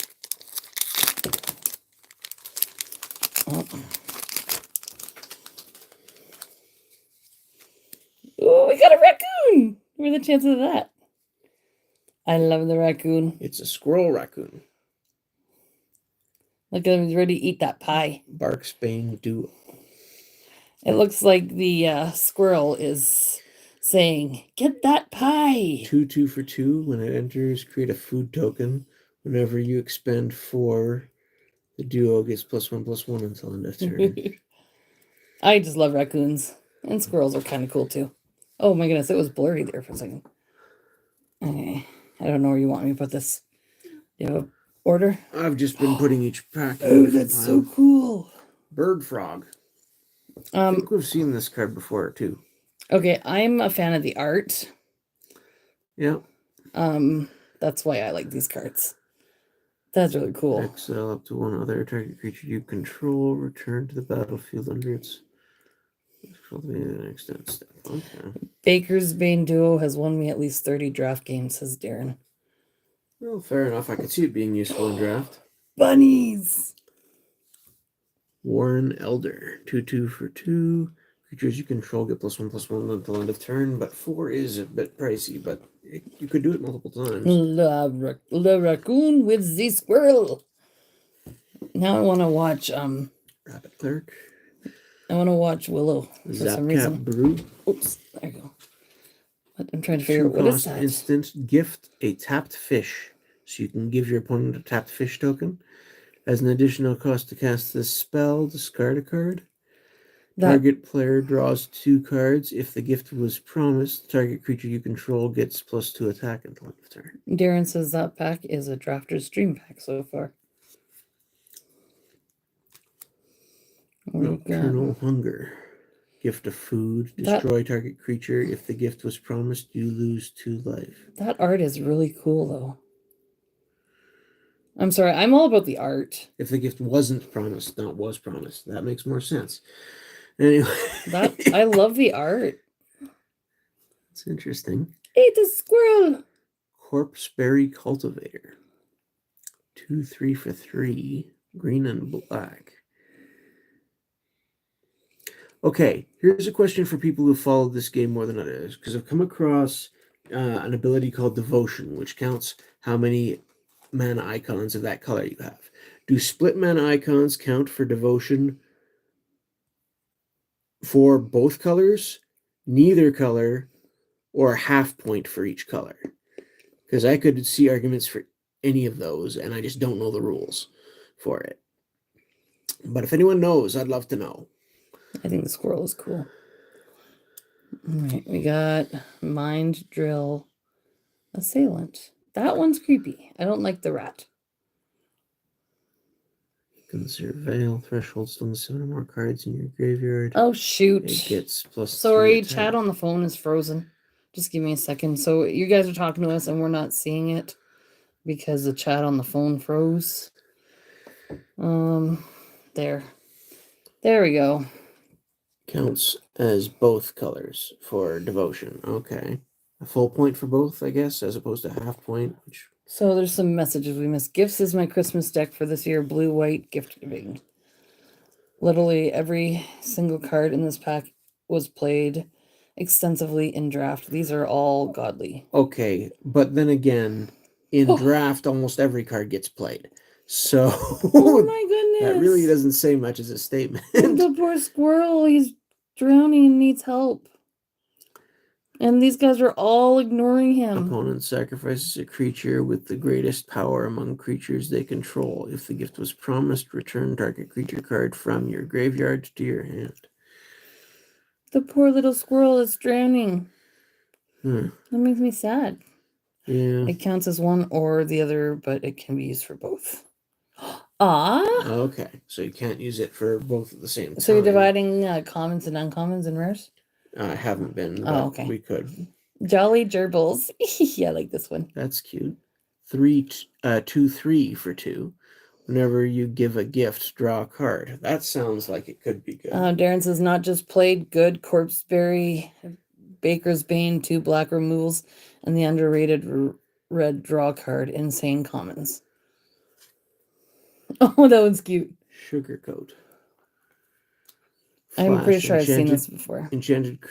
Oh, we got a raccoon. What are the chances of that? I love the raccoon. It's a squirrel raccoon. Look at him. He's ready to eat that pie. Barksbane duo. It looks like the squirrel is saying, get that pie. 2/2 for 2. When it enters, create a food token. Whenever you expend 4, the duo gets +1/+1 until end of turn. I just love raccoons. And squirrels are kind of cool too. Oh my goodness, it was blurry there for a second. Okay. I don't know where you want me to put this. Do you have an order? I've just been putting each pack. Oh, that's so cool. Bird Frog. I think we've seen this card before too. Okay, I'm a fan of the art. Yeah. That's why I like these cards. That's really cool. Exile up to one other target creature you control. Return to the battlefield under its extent step. Okay. Baker's Bane Duo has won me at least 30 draft games, says Darren. Well, fair enough. I could see it being useful in draft. Bunnies! Warren Elder. 2/2 for 2. Creatures you control get +1/+1 until end of turn, but 4 is a bit pricey, but you could do it multiple times. The raccoon with the squirrel. Now I want to watch Rabbit Clerk. I want to watch Willow for some reason. Brew. Oops, there you go. But I'm trying to figure out what is that. Instant, gift a tapped fish. So you can give your opponent a tapped fish token. As an additional cost to cast this spell, discard a card. Target player draws 2 cards. If the gift was promised, target creature you control gets +2 attack until end of turn. Darren says that pack is a drafter's dream pack so far. Nocturnal Hunger. Gift of food. Destroy target creature. If the gift was promised, you lose 2 life. That art is really cool, though. I'm sorry, I'm all about the art. If the gift wasn't promised, not was promised. That makes more sense. Anyway. I love the art. It's interesting. Eat the squirrel! Corpseberry Cultivator. 2/3 for 3. Green and black. Okay, here's a question for people who followed this game more than others, because I've come across an ability called Devotion, which counts how many mana icons of that color you have. Do split mana icons count for Devotion for both colors, neither color, or a half point for each color? Because I could see arguments for any of those, and I just don't know the rules for it. But if anyone knows, I'd love to know. I think the squirrel is cool. All right, we got Mind Drill Assailant. That one's creepy. I don't like the rat. Consider Veil. Threshold still 7 or more cards in your graveyard. Oh, shoot. It gets +3 Sorry, attack. chat on the phone is frozen. Just give me a second. So you guys are talking to us and we're not seeing it because the chat on the phone froze. There we go. Counts as both colors for Devotion. Okay. A full point for both, I guess, as opposed to a half point. So there's some messages we missed. Gifts is my Christmas deck for this year. Blue-white gift giving. Literally every single card in this pack was played extensively in draft. These are all godly. Okay, but then again, in draft, almost every card gets played. So oh my goodness. That really doesn't say much as a statement. The poor squirrel, he's drowning and needs help. And these guys are all ignoring him. Opponent sacrifices a creature with the greatest power among creatures they control. If the gift was promised, return target creature card from your graveyard to your hand. The poor little squirrel is drowning. That makes me sad. Yeah. It counts as one or the other, but it can be used for both. Ah. Okay, so you can't use it for both at the same time. So you're dividing commons and uncommons and rares? I haven't been, but okay. We could. Jolly Gerbils. Yeah, I like this one. That's cute. 2/3 for 2. Whenever you give a gift, draw a card. That sounds like it could be good. Darren says, not just played good, Corpseberry, Baker's Bane, 2 black removals, and the underrated red draw card, Insane Commons. Oh, that one's cute. Sugarcoat. I'm pretty sure I've seen this before. Enchant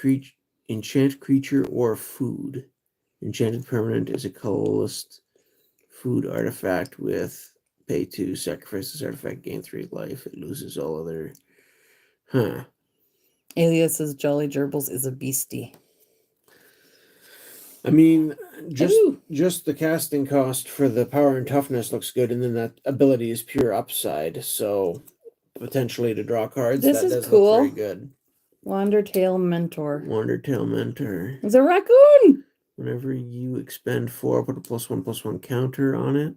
creature or food. Enchanted permanent is a colorless food artifact with pay 2, sacrifice this artifact, gain 3 life. It loses all other. Alias says Jolly Gerbils is a beastie. I mean, just the casting cost for the power and toughness looks good, and then that ability is pure upside, so potentially to draw cards. This that is does cool. Look very good. Wandertail Mentor. Wandertail Mentor. It's a raccoon! Whenever you expend 4, put a +1/+1 counter on it,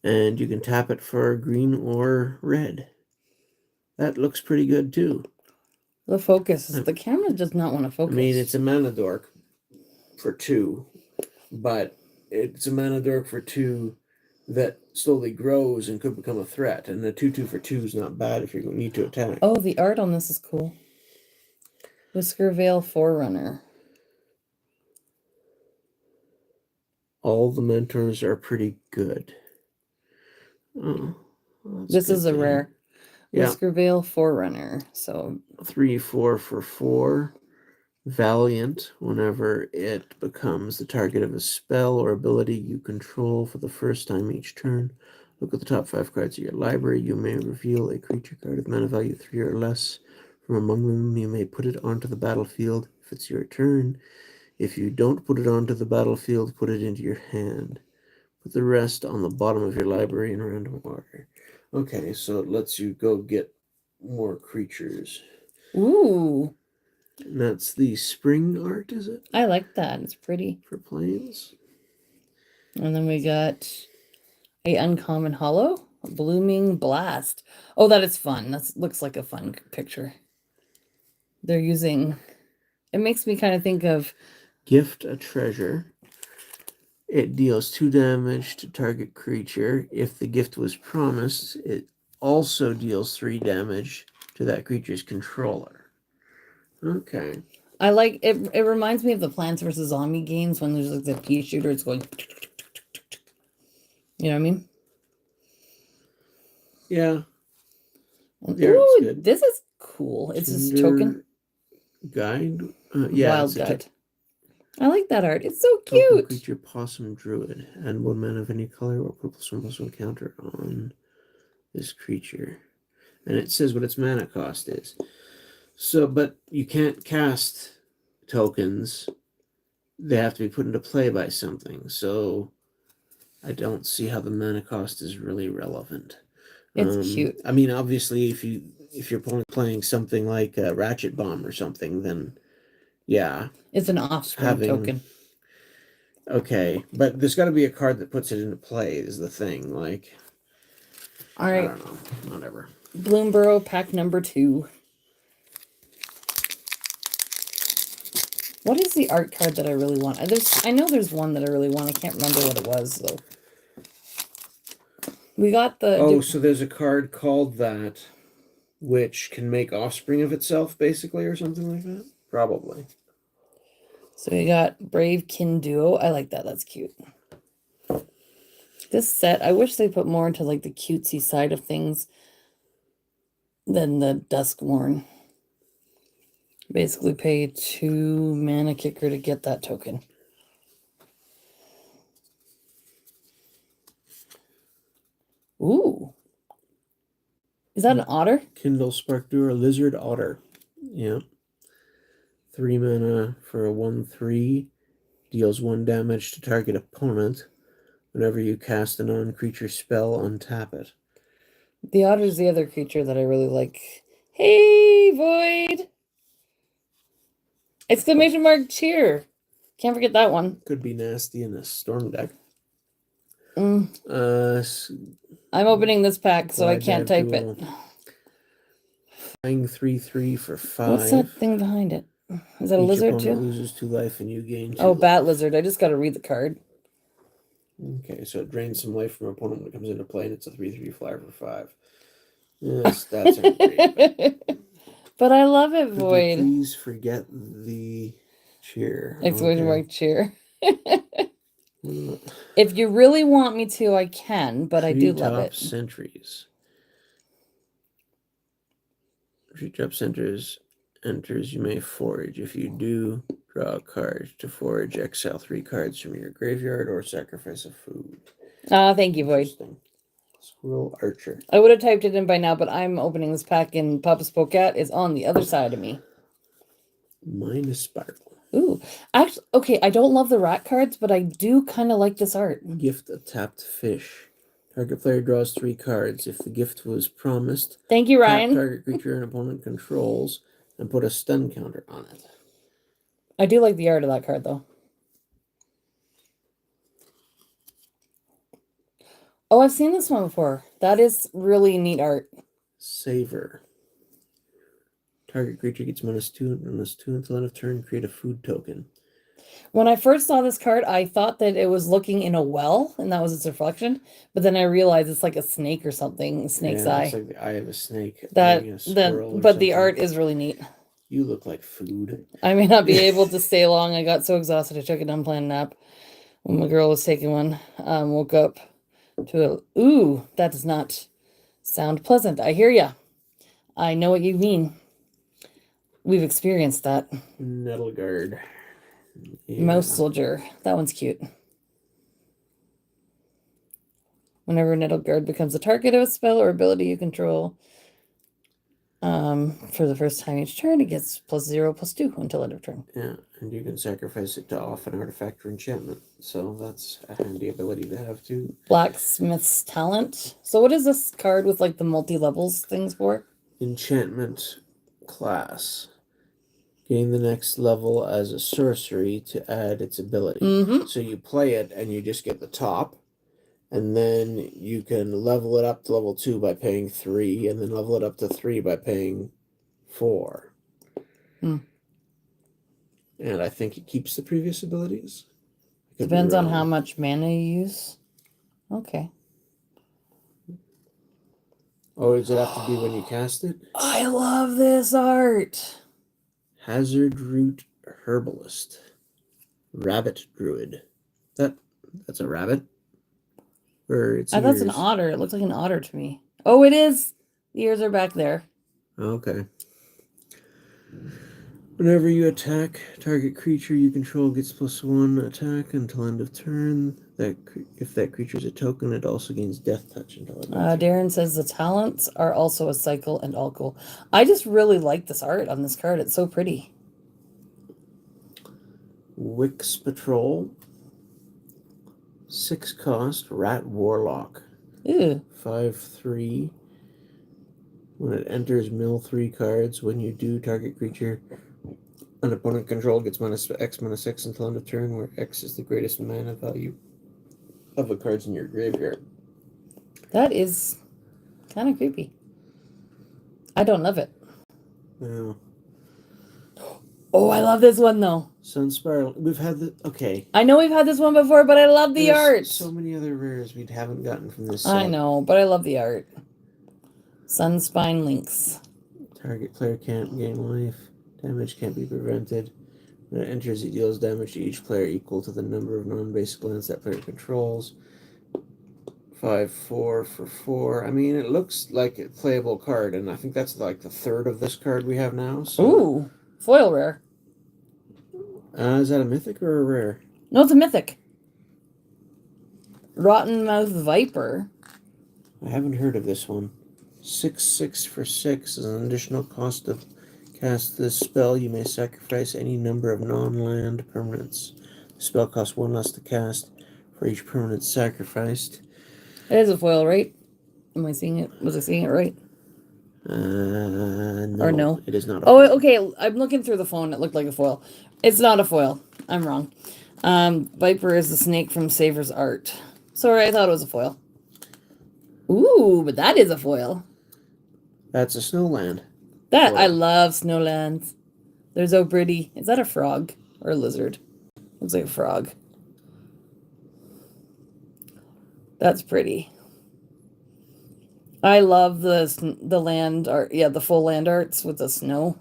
and you can tap it for green or red. That looks pretty good, too. The focus. The camera does not want to focus. I mean, it's a mana dork for 2, but it's a mana dork for 2 that slowly grows and could become a threat. And a 2/2 for 2 is not bad if you need to attack. Oh, the art on this is cool. Whiskervale Forerunner. All the mentors are pretty good. Oh, This is a rare. Yeah. Whiskervale Forerunner. So 3/4 for 4. Valiant, whenever it becomes the target of a spell or ability you control for the first time each turn. Look at the top 5 cards of your library. You may reveal a creature card of mana value 3 or less. From among them, you may put it onto the battlefield if it's your turn. If you don't put it onto the battlefield, put it into your hand. Put the rest on the bottom of your library in random order. Okay, so it lets you go get more creatures. ooh. And that's the spring art, is it? I like that. It's pretty. For planes. And then we got a uncommon hollow, blooming blast. Oh, that is fun. That looks like a fun picture. They're using. It makes me kind of think of Gift a treasure. It deals 2 damage to target creature. If the gift was promised, it also deals 3 damage to that creature's controller. Okay. I like it. It reminds me of the Plants vs. Zombie games when there's like the pea shooter. It's going. You know what I mean? Yeah. And, The art's ooh, good. this is cool. It's this Tinder token. Guide. Yeah. Wild guide. I like that art. It's so Token cute. creature possum druid. And 1 mana of any color or put +1/+1 counter on this creature. And it says what its mana cost is. So, but you can't cast tokens. They have to be put into play by something. So I don't see how the mana cost is really relevant. It's cute. I mean, obviously, if you're playing something like a Ratchet Bomb or something, then yeah. It's an offspring token. Okay, but there's got to be a card that puts it into play is the thing. Like, all right. I don't know. Whatever. Bloomburrow pack number 2. What is the art card that I really want? I know there's one that I really want. I can't remember what it was though. We got the. Oh, so there's a card called that, which can make offspring of itself, basically, or something like that. Probably. So we got Brave Kin Duo. I like that. That's cute. This set, I wish they put more into like the cutesy side of things than the Duskmourn. Basically pay 2 mana kicker to get that token. Ooh. Is that an otter? Kindle Spark Duer, Lizard Otter. Yeah. 3 mana for a 1/3. Deals 1 damage to target opponent. Whenever you cast a non-creature spell, untap it. The otter is the other creature that I really like. Hey, Void! Exclamation mark cheer. Can't forget that one. Could be nasty in a storm deck. I'm opening this pack, so I can't type it. Flying 3/3 for 5. What's that thing behind it? Is that a lizard too? Loses 2 life and you gain 2. Oh, bat lizard. I just got to read the card. Okay, so it drains some life from an opponent when it comes into play, and it's a 3/3 flyer for 5. Yes, that's great. But I love it, Void. Please forget the cheer. Exclamation mark cheer. If you really want me to, I can, but I do love it. Sentries. Treetop centers enters, you may forage. If you do, draw a card. To forage, exile 3 cards from your graveyard or sacrifice a food. Thank you, Void. Squirrel Archer. I would have typed it in by now, but I'm opening this pack and Papa's Polecat is on the other side of me. Minus Spiral. Ooh, actually, okay, I don't love the rat cards, but I do kind of like this art. Gift a tapped fish. Target player draws 3 cards. If the gift was promised, thank you, Ryan. Target creature an opponent controls and put a stun counter on it. I do like the art of that card, though. Oh, I've seen this one before. That is really neat art. Savor. Target creature gets -2 until end of turn. Create a food token. When I first saw this card, I thought that it was looking in a well, and that was its reflection. But then I realized it's like a snake or something, a snake's Yeah, eye. it's like the eye of a snake. That eyeing a squirrel or but the something. art is really neat. You look like food. I may not be able to stay long. I got so exhausted. I took an unplanned nap when my girl was taking one. Woke up to a ooh. That does not sound pleasant. I hear ya. I know what you mean. We've experienced that. Nettleguard. Yeah. Mouse soldier. That one's cute. Whenever Nettleguard becomes a target of a spell or ability you control, for the first time each turn, it gets +0/+2 until end of turn. Yeah, and you can sacrifice it to off an artifact or enchantment. So that's a handy ability to have too. Blacksmith's Talent. So what is this card with like the multi-levels things for? Enchantment class. Gain the next level as a sorcery to add its ability. Mm-hmm. So you play it and you just get the top. And then you can level it up to level 2 by paying 3, and then level it up to 3 by paying 4. Hmm. And I think it keeps the previous abilities. Could be Depends on wrong. how much mana you use. Okay. Oh, does it have to be when you cast it? I love this art. Hazard Root Herbalist. Rabbit Druid. That's a rabbit? Or it's That's an ears? otter. It looks like an otter to me. Oh, it is. The ears are back there. Okay. Whenever you attack, target creature you control gets +1 attack until end of turn. If that creature is a token, it also gains Death Touch until end of turn. Darren says the talents are also a cycle and all cool. I just really like this art on this card. It's so pretty. Wix Patrol. 6 cost, Rat Warlock. Ooh. 5/3. When it enters, mill 3 cards. When you do, target creature an opponent control gets -X/-6 until end of turn, where X is the greatest mana value of the cards in your graveyard. That is kind of creepy. I don't love it. No. Oh, I love this one though. Sun Spiral. We've had the okay. I know we've had this one before, but I love the There's art. so many other rares we haven't gotten from this set. I know, but I love the art. Sunspine Lynx. Target player can't gain life. Damage can't be prevented. When it enters, it deals damage to each player equal to the number of non-basic lands that player controls. 5/4 for 4. I mean, it looks like a playable card, and I think that's like the third of this card we have now. So. Ooh, foil rare. Is that a mythic or a rare? No, it's a mythic. Rotten Mouth Viper. I haven't heard of this one. 6/6 for 6 is an additional cost to cast this spell. You may sacrifice any number of non-land permanents. The spell costs 1 less to cast for each permanent sacrificed. It is a foil, right? Am I seeing it? Was I seeing it right? No. Or no? It is not a Oh, foil. okay. I'm looking through the phone. It looked like a foil. It's not a foil. I'm wrong. Viper is the snake from Saver's art. Sorry, I thought it was a foil. Ooh, but that is a foil. That's a snowland. That, Foil. I love snowlands. They're so pretty. Is that a frog or a lizard? Looks like a frog. That's pretty. I love the land art. Yeah, the full land arts with the snow.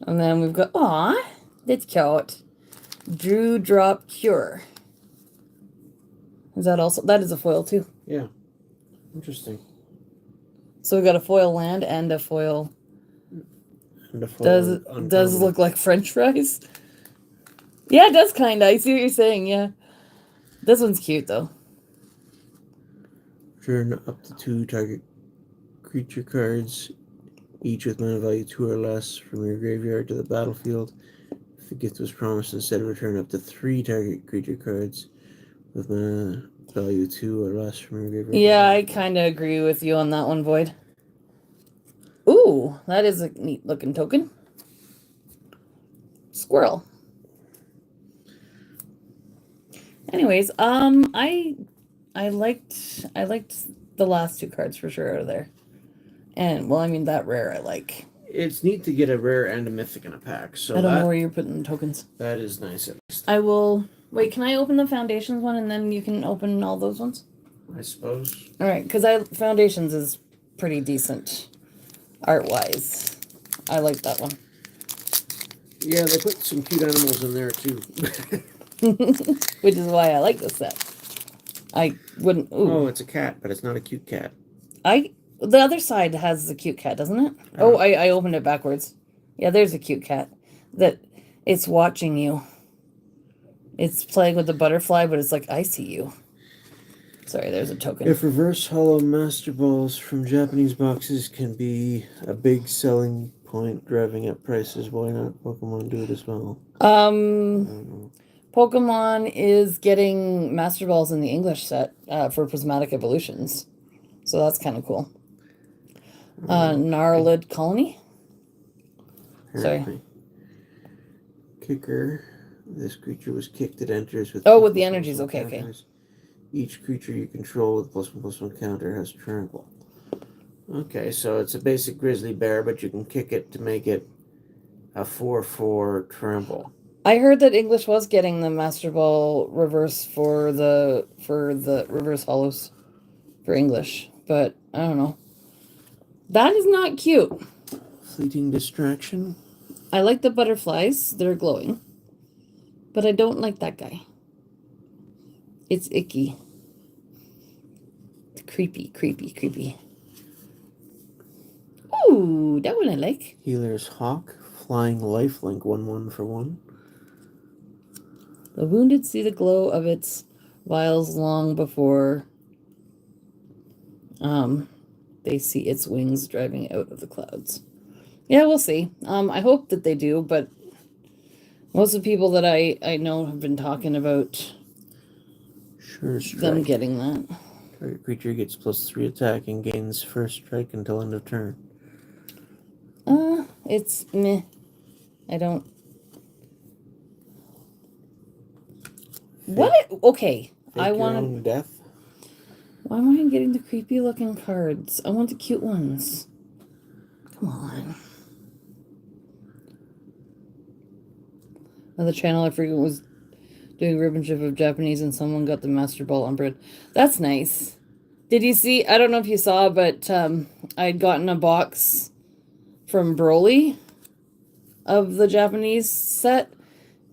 And then we've got, aw, that's cute. Drew Drop Cure. Is that also, that is a foil too. Yeah. Interesting. So we've got a foil land and a foil. And a foil Does uncommon. look like French fries? Yeah, it does kind of. I see what you're saying, yeah. This one's cute though. Turn up to 2 target creature cards, each with mana value 2 or less, from your graveyard to the battlefield. If the gift was promised, instead return up to 3 target creature cards with mana value 2 or less from your graveyard. Yeah, I kind of agree with you on that one, Void. Ooh, that is a neat looking token. Squirrel. Anyways, I liked the last 2 cards for sure out of there. And well, I mean that rare I like. It's neat to get a rare and a mythic in a pack. So I don't know where you're putting the tokens. that is nice at least. I will... Wait, can I open the Foundations one and then you can open all those ones? I suppose. Alright, because Foundations is pretty decent art-wise. I like that one. Yeah, they put some cute animals in there too. Which is why I like this set. I wouldn't... Ooh. Oh, it's a cat, but it's not a cute cat. The other side has the cute cat, doesn't it? Oh, I opened it backwards. Yeah, there's a cute cat. That it's watching you. It's playing with the butterfly, but it's like, I see you. Sorry, there's a token. If reverse hollow master balls from Japanese boxes can be a big selling point driving up prices, why not Pokemon do it as well? Pokemon is getting Master Balls in the English set for Prismatic Evolutions. So that's kind of cool. Gnarlid Colony? Apparently. Sorry. Kicker. This creature was kicked. It enters with... Oh, with the energies. Okay, okay. Each creature you control with +1/+1 counter has trample. Okay, so it's a basic grizzly bear, but you can kick it to make it a 4/4 trample. I heard that English was getting the Master Ball reverse for the reverse hollows for English, but I don't know. That is not cute. Fleeting distraction. I like the butterflies; they're glowing, but I don't like that guy. It's icky. It's creepy, creepy, creepy. Ooh, that one I like. Healer's Hawk, flying lifelink 1/1 for 1. The wounded see the glow of its vials long before they see its wings driving out of the clouds. Yeah, we'll see. I hope that they do, but most of the people that I know have been talking about them getting that. Target creature gets +3 attack and gains first strike until end of turn. It's meh. I don't... What? Okay. I want death. Why am I getting the creepy looking cards? I want the cute ones. Come on. On the channel, I forget was doing ribbonship of Japanese and someone got the Master Ball on bread. That's nice. Did you see? I don't know if you saw, but I'd gotten a box from Broly of the Japanese set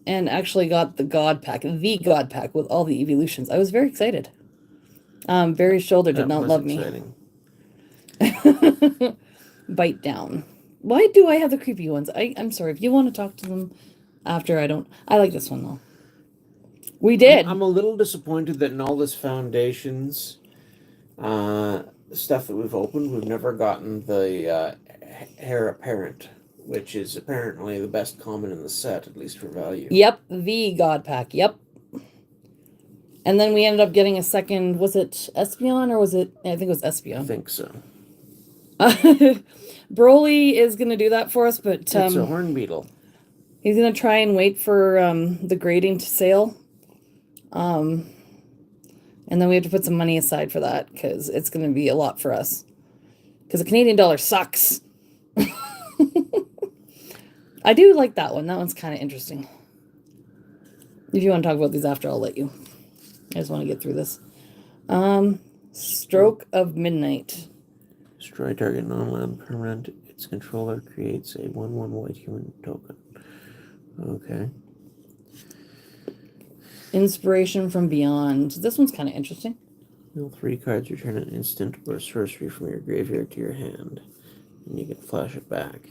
and actually got the God Pack with all the evolutions. I was very excited. Barry's shoulder did not love me. Bite down. Why do I have the creepy ones? I'm sorry. If you want to talk to them after, I don't. I like this one, though. We did. I'm a little disappointed that in all this Foundations stuff that we've opened, we've never gotten the Heir Apparent, which is apparently the best common in the set, at least for value. Yep, the God Pack. Yep. And then we ended up getting a second, was it Espeon or was it, I think it was Espeon. I think so. Broly is going to do that for us, but... it's a Hornbeetle. He's going to try and wait for the grading to sale. And then we have to put some money aside for that, because it's going to be a lot for us. Because the Canadian dollar sucks. I do like that one. That one's kind of interesting. If you want to talk about these after, I'll let you. I just want to get through this. Stroke of Midnight. Destroy target non-land permanent. Its controller creates a 1/1 white human token. Okay. Inspiration from Beyond. This one's kind of interesting. Deal 3 cards, return an instant or sorcery from your graveyard to your hand. And you can flash it back.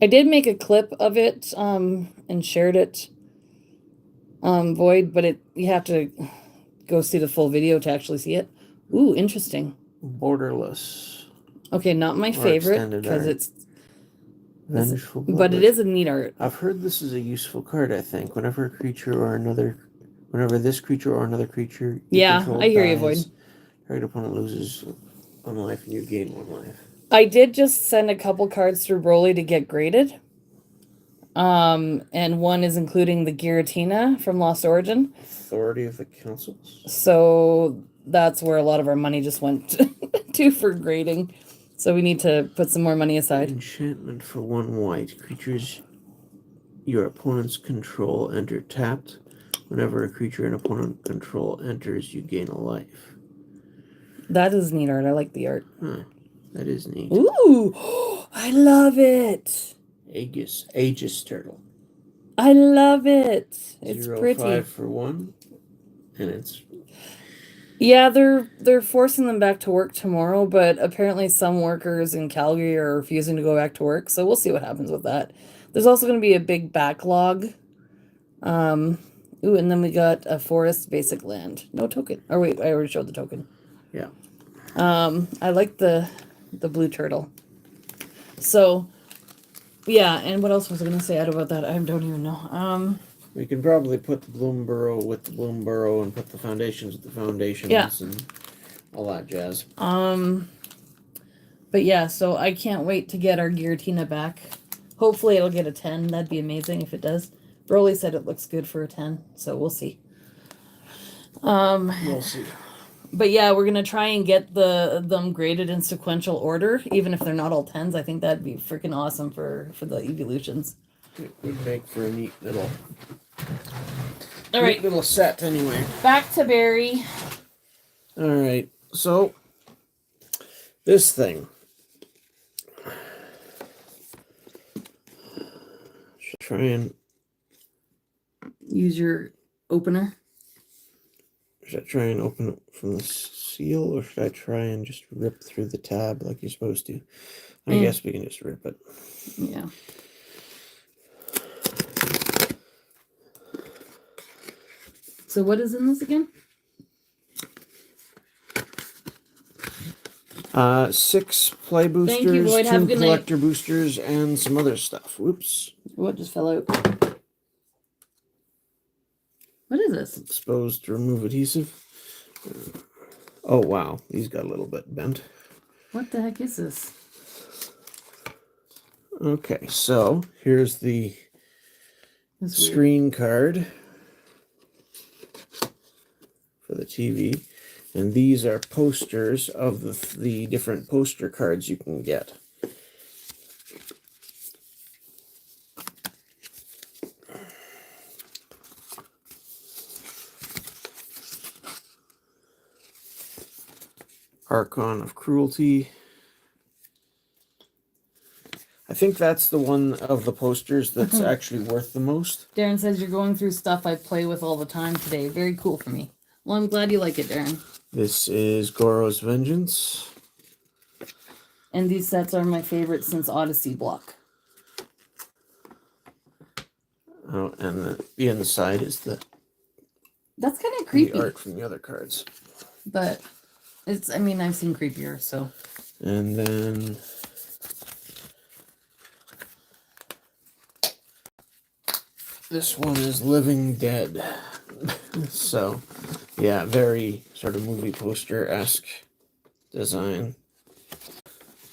I did make a clip of it and shared it. Void, but you have to go see the full video to actually see it. Ooh, interesting. Borderless. Okay, not my favorite because it's Vengeful, but it is a neat art. I've heard this is a useful card. I think whenever this creature or another creature. Yeah, I hear you, Void. Target opponent loses 1 life and you gain 1 life. I did just send a couple cards through Broly to get graded. And one is including the Giratina from Lost Origin. Authority of the Councils. So that's where a lot of our money just went to for grading. So we need to put some more money aside. Enchantment for 1 white. Creatures your opponent's control enter tapped. Whenever a creature an opponent control enters, you gain a life. That is neat art. I like the art. Huh. That is neat. Ooh, I love it. Aegis turtle. I love it. It's 0, pretty. 5 for 1. And it's... Yeah, they're forcing them back to work tomorrow, but apparently some workers in Calgary are refusing to go back to work, so we'll see what happens with that. There's also going to be a big backlog. Ooh, and then we got a forest basic land. No token. Or wait, I already showed the token. Yeah. I like the blue turtle. So, yeah, and what else was I going to say out about that? I don't even know. We can probably put the Bloomburrow with the Bloomburrow and put the foundations with the foundations and all that jazz. But yeah, so I can't wait to get our Giratina back. Hopefully it'll get a 10. That'd be amazing if it does. Broly said it looks good for a 10, so we'll see. We'll see. But yeah, we're gonna try and get them graded in sequential order, even if they're not all 10s. I think that'd be freaking awesome for the evolutions. It would make for a neat little... All right, neat little set anyway. back to Barry. All right, so this thing. Should try and Use your opener. should I try and open it from the seal, or should I try and just rip through the tab like you're supposed to? I guess we can just rip it. Yeah. So what is in this again? 6 play boosters, Thank you, Lloyd. Have a 2 good night. collector boosters, and some other stuff. Whoops. What just fell out? What is this? Exposed to remove adhesive. Oh, wow. These got a little bit bent. What the heck is this? Okay, so here's the That's weird. screen card for the TV. And these are posters of the different poster cards you can get. Archon of Cruelty. I think that's the one of the posters that's actually worth the most. Darren says you're going through stuff I play with all the time today. Very cool for me. Well, I'm glad you like it, Darren. This is Goro's Vengeance. And these sets are my favorite since Odyssey block. Oh, and the inside is the That's kind of creepy. art from the other cards. But it's, I mean, I've seen creepier, so. And then this one is Living Dead. So, yeah, very sort of movie poster-esque design.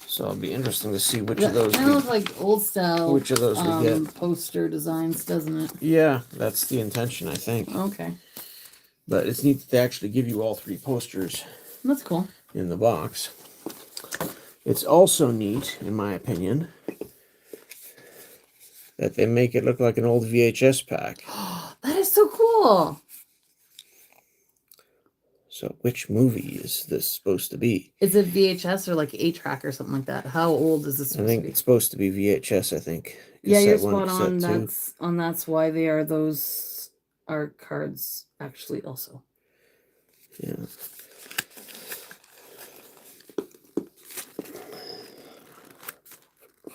So it'll be interesting to see which of those Kind of look like old style. which of those we get. Poster designs, doesn't it? Yeah, that's the intention, I think. Okay, But it's neat that they actually give you all 3 posters that's cool. in the box. It's also neat, in my opinion, that they make it look like an old VHS pack. That is so cool. So which movie is this supposed to be? Is it VHS or like 8-track or something like that? How old is this I supposed think to be? it's supposed to be VHS, I think. Yeah, you're Cassette 1, spot on. cassette 2. That's why they are those art cards actually also. Yeah.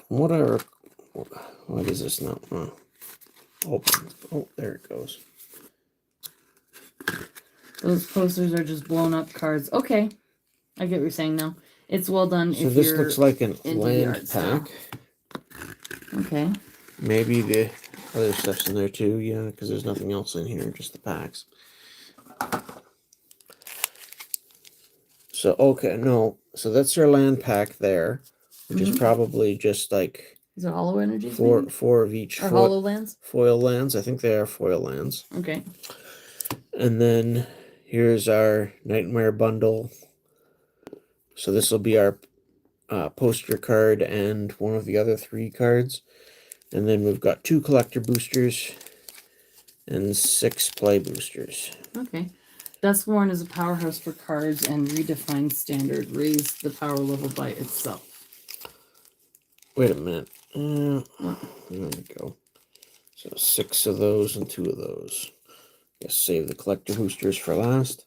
What is this now? Open. Oh, there it goes. Those posters are just blown up cards. Okay, I get what you're saying now. It's well done. So if this you're looks like an into the art land style. pack. Okay. Maybe the other stuff's in there too, yeah, because there's nothing else in here, just the packs. So, okay, no. So that's our land pack there, which is probably just like Is it hollow energies? four maybe? of each Or hollow lands? foil lands. I think they are foil lands. Okay. And then here's our Nightmare bundle. So this will be our poster card and one of the other 3 cards. And then we've got 2 collector boosters and 6 play boosters. Okay. Duskmourn is a powerhouse for cards and redefines standard. Raise the power level by itself. Wait a minute. There we go. So 6 of those and 2 of those. Guess save the collector boosters for last.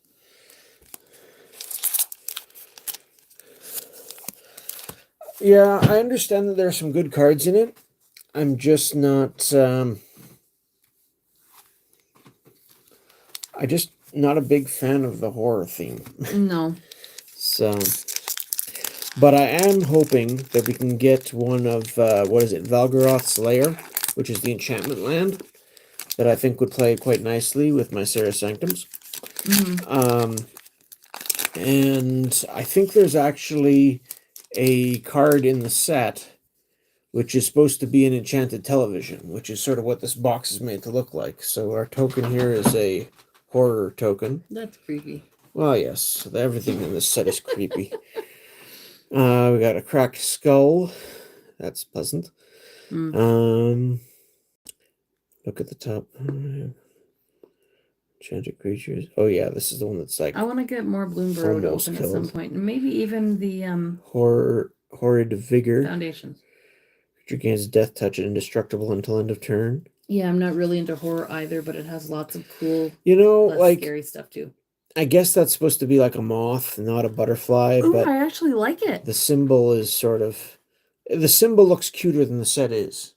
Yeah, I understand that there are some good cards in it. I'm just not... I just not a big fan of the horror theme. No. So... But I am hoping that we can get one of, Valgaroth's Lair, which is the enchantment land, that I think would play quite nicely with my Serra Sanctums. And I think there's actually a card in the set which is supposed to be an enchanted television, which is sort of what this box is made to look like. So our token here is a horror token. That's creepy. Well, yes, everything in this set is creepy. We got a cracked skull. That's pleasant. Look at the top. Enchanted creatures. Oh yeah, this is the one that's like... I want to get more Bloomburrow to open at some point. And maybe even the Horrid Vigor. foundations. Creature gains death touch and indestructible until end of turn. Yeah, I'm not really into horror either, but it has lots of cool, like scary stuff too. I guess that's supposed to be like a moth, not a butterfly. Ooh, but I actually like it. the symbol is sort of... The symbol looks cuter than the set is.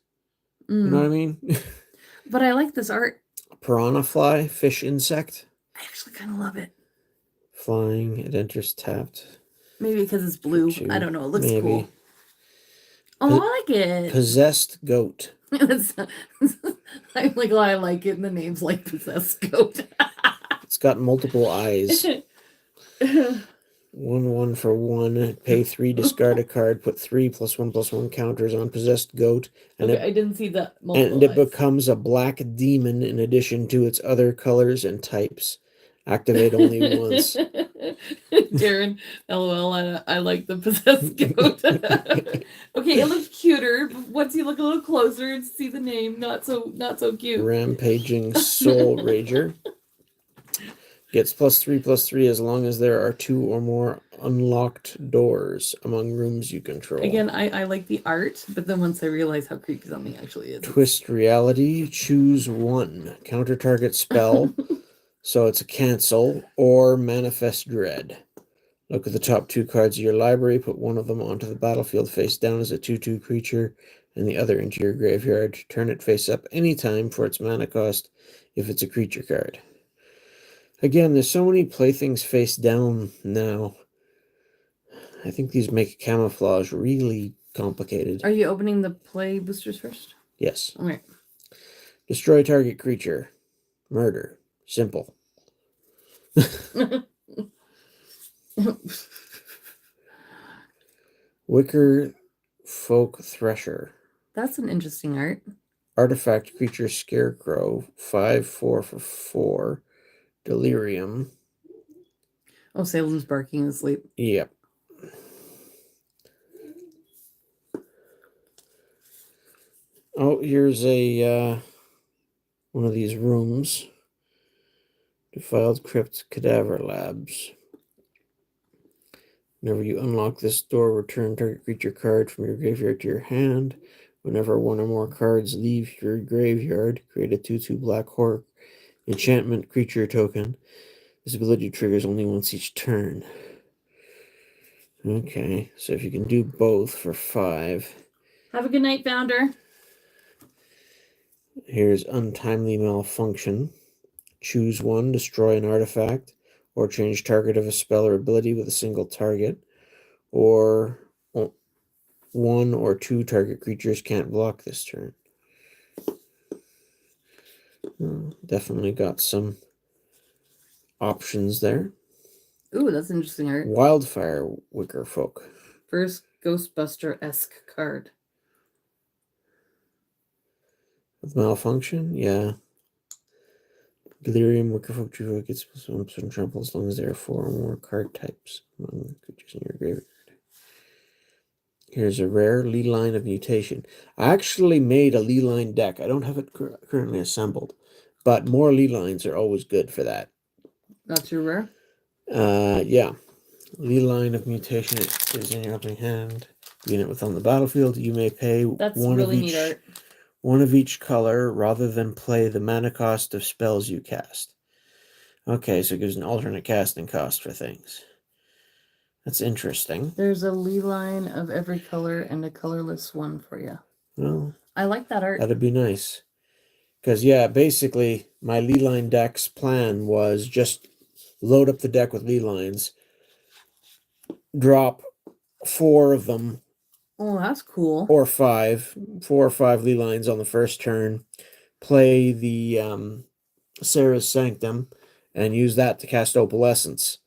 You know what I mean? But I like this art. Piranha fly, fish insect. I actually kind of love it. Flying, it enters tapped. Maybe because it's blue. I don't know. It looks cool. Oh, I like it. Possessed goat. I'm like, oh, I like it. And the name's like Possessed Goat. It's got multiple eyes. 1/1 for 1. Pay 3, discard a card, put 3 +1/+1 counters on Possessed Goat. And I didn't see that. And it becomes a black demon in addition to its other colors and types. Activate only once. Darren, LOL, I like the Possessed Goat. Okay, it looks cuter, but once you look a little closer and see the name, not so cute. Rampaging Soul Rager. Gets +3/+3 as long as there are 2 or more unlocked doors among rooms you control. Again, I like the art, but then once I realize how creepy something actually is. Twist reality. Choose 1. Counter target spell. So it's a cancel or manifest dread. Look at the top 2 cards of your library. Put one of them onto the battlefield face down as a 2/2 creature and the other into your graveyard. Turn it face up anytime for its mana cost if it's a creature card. Again, there's so many playthings face down now. I think these make camouflage really complicated. Are you opening the play boosters first? Yes. Okay. Destroy target creature. Murder. Simple. Wicker Folk Thresher. That's an interesting art. Artifact creature Scarecrow. 5/4 for 4. Delirium. Oh, Salem's barking asleep. Yep. Oh, here's a one of these rooms. Defiled Crypt Cadaver Labs. Whenever you unlock this door, return target creature card from your graveyard to your hand. Whenever one or more cards leave your graveyard, create a 2/2 black horror enchantment creature token. This ability triggers only once each turn. Okay, so if you can do both for 5. Have a good night, Founder. Here's Untimely Malfunction. Choose 1, destroy an artifact, or change target of a spell or ability with a single target, or 1 or 2 target creatures can't block this turn. Definitely got some options there. Ooh, that's interesting art. Wildfire Wicker Folk. First Ghostbuster-esque card. With Malfunction, yeah. Delirium Wicker Folk True gets +1 trample as long as there are 4 or more card types among creatures in your graveyard. Here's a rare Lee Line of Mutation. I actually made a Lee Line deck. I don't have it currently assembled, but more Lee Lines are always good for that. That's your rare? Yeah. Lee Line of Mutation is in your opening hand. Unit within the battlefield. You may pay That's really neat art. one of each color rather than play the mana cost of spells you cast. Okay, so it gives an alternate casting cost for things. That's interesting. There's a Lee line of every color and a colorless one for you. Well, I like that art. that'd be nice. Because, yeah, basically, my Lee Line deck's plan was just load up the deck with Lee Lines, drop 4 of them. Oh, that's cool. Or 5. 4 or 5 Lee Lines on the first turn. Play the Sarah's Sanctum and use that to cast Opalescence.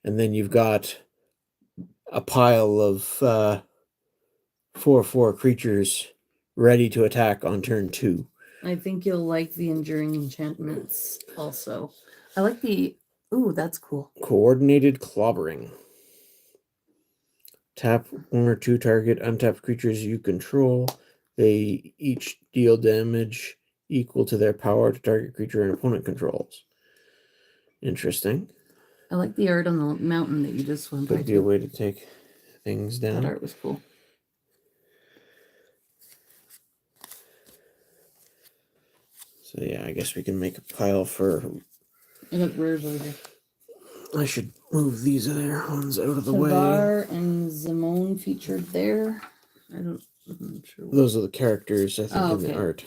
And then you've got a pile of 4/4 creatures ready to attack on turn 2. I think you'll like the Enduring Enchantments also. I like the... Ooh, that's cool. Coordinated Clobbering. Tap 1 or 2 target untapped creatures you control. They each deal damage equal to their power to target creature an opponent controls. Interesting. I like the art on the mountain that you just went by. Could be a way to take things down. That art was cool. So yeah, I guess we can make a pile for... I got rares over here. I should move these other ones out of the way. Tavar and Zimone featured there. I'm not sure. Those are the characters, I think, in the art.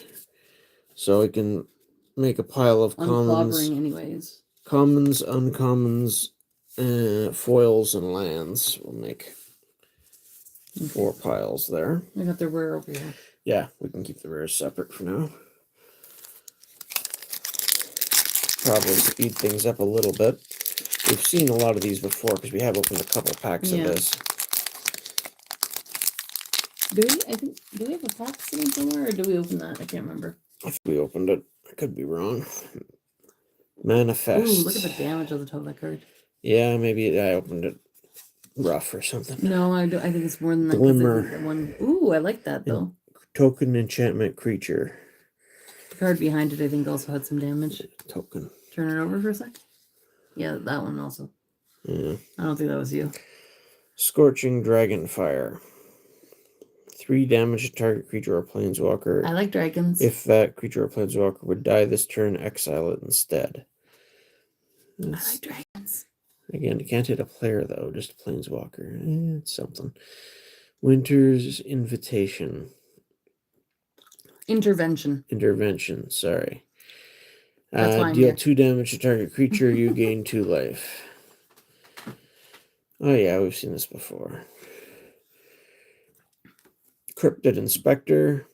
So I can make a pile of commons. Anyways. Commons, uncommons, foils, and lands. We'll make 4 piles there. I got the rare over here. Yeah, we can keep the rares separate for now. Probably speed things up a little bit. We've seen a lot of these before because we have opened a couple packs of this. Do we have a pack sitting somewhere, or do we open that? I can't remember. I think we opened it. I could be wrong. Manifest. Ooh, look at the damage on the top of that card. Yeah, maybe I opened it rough or something. No, I think it's more than that. Glimmer. Ooh, I like that though. Token enchantment creature. The card behind it, I think, also had some damage. Token. Turn it over for a sec. Yeah, that one also. Yeah. I don't think that was you. Scorching Dragonfire. 3 damage to target creature or planeswalker. I like dragons. If that creature or planeswalker would die this turn, exile it instead. I like dragons. Again, you can't hit a player, though, just a planeswalker. It's something. Winter's Invitation. Intervention, sorry. Deal 2 damage to target creature, you gain 2 life. Oh yeah, we've seen this before. Cryptid Inspector.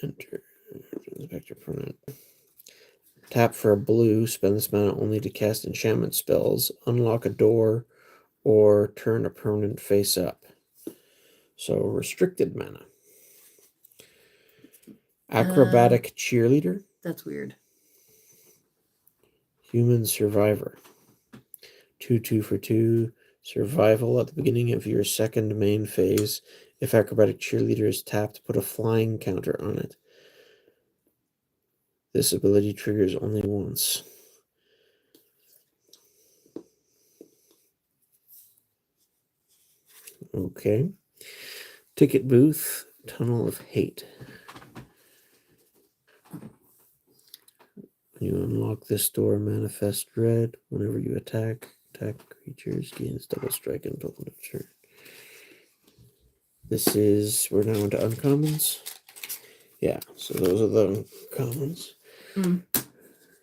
Enter. Inspector permanent. Tap for a blue, spend this mana only to cast enchantment spells, unlock a door, or turn a permanent face up. So restricted mana. Acrobatic Cheerleader. That's weird. Human Survivor. 2/2 for 2. Survival at the beginning of your second main phase. If Acrobatic Cheerleader is tapped, put a flying counter on it. This ability triggers only once. Okay. Ticket Booth. Tunnel of Hate. When you unlock this door, manifest red. Whenever you attack creatures, gains double strike until end of turn. We're now into uncommons. Yeah, so those are the commons.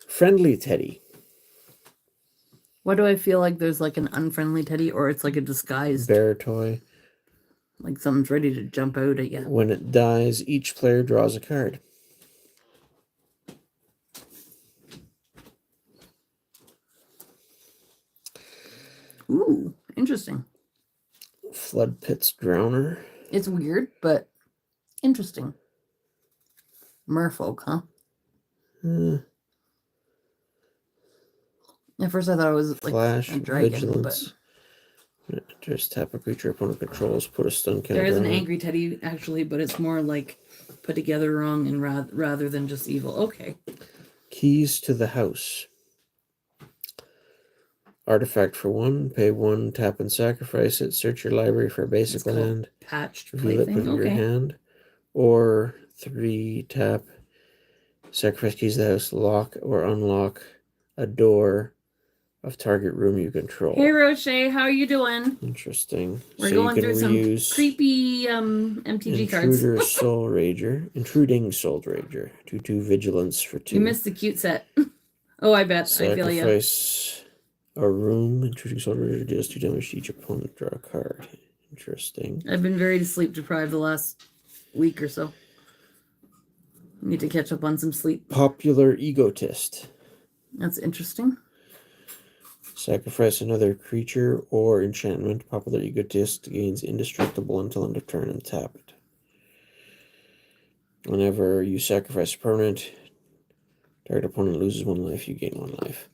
Friendly Teddy. Why do I feel like there's like an unfriendly teddy, or it's like a disguised Bear toy. Like something's ready to jump out at you. When it dies, each player draws a card. Ooh, interesting. Flood Pit's Drowner. It's weird, but interesting. Merfolk, huh? At first I thought it was like Flash, a dragon, Vigilance. Just tap a creature opponent controls, put a stun counter There is an on it. angry teddy, actually, but it's more like put together wrong and rather than just evil. Okay. Keys to the house. Artifact for 1, pay 1, tap and sacrifice it. Search your library for a basic It's called land. Patched Reveal it, put plaything. it in your Okay. hand. Or 3, tap, sacrifice keys to the house, lock or unlock a door of target room you control. Hey Roche, how are you doing? Interesting. We're so going you can through some reuse creepy MTG cards. Intruder Soul Rager. Intruding Soul Rager. 2/2 vigilance for 2. You missed the cute set. Oh, I bet. I feel you. Sacrifice a room. Intruding Soul Rager deals 2 damage to each opponent. Draw a card. Interesting. I've been very sleep deprived the last week or so. Need to catch up on some sleep. Popular Egotist. That's interesting. Sacrifice another creature or enchantment. Popular Egotist gains indestructible until end of turn and tap it. Whenever you sacrifice a permanent, target opponent loses 1 life, you gain 1 life.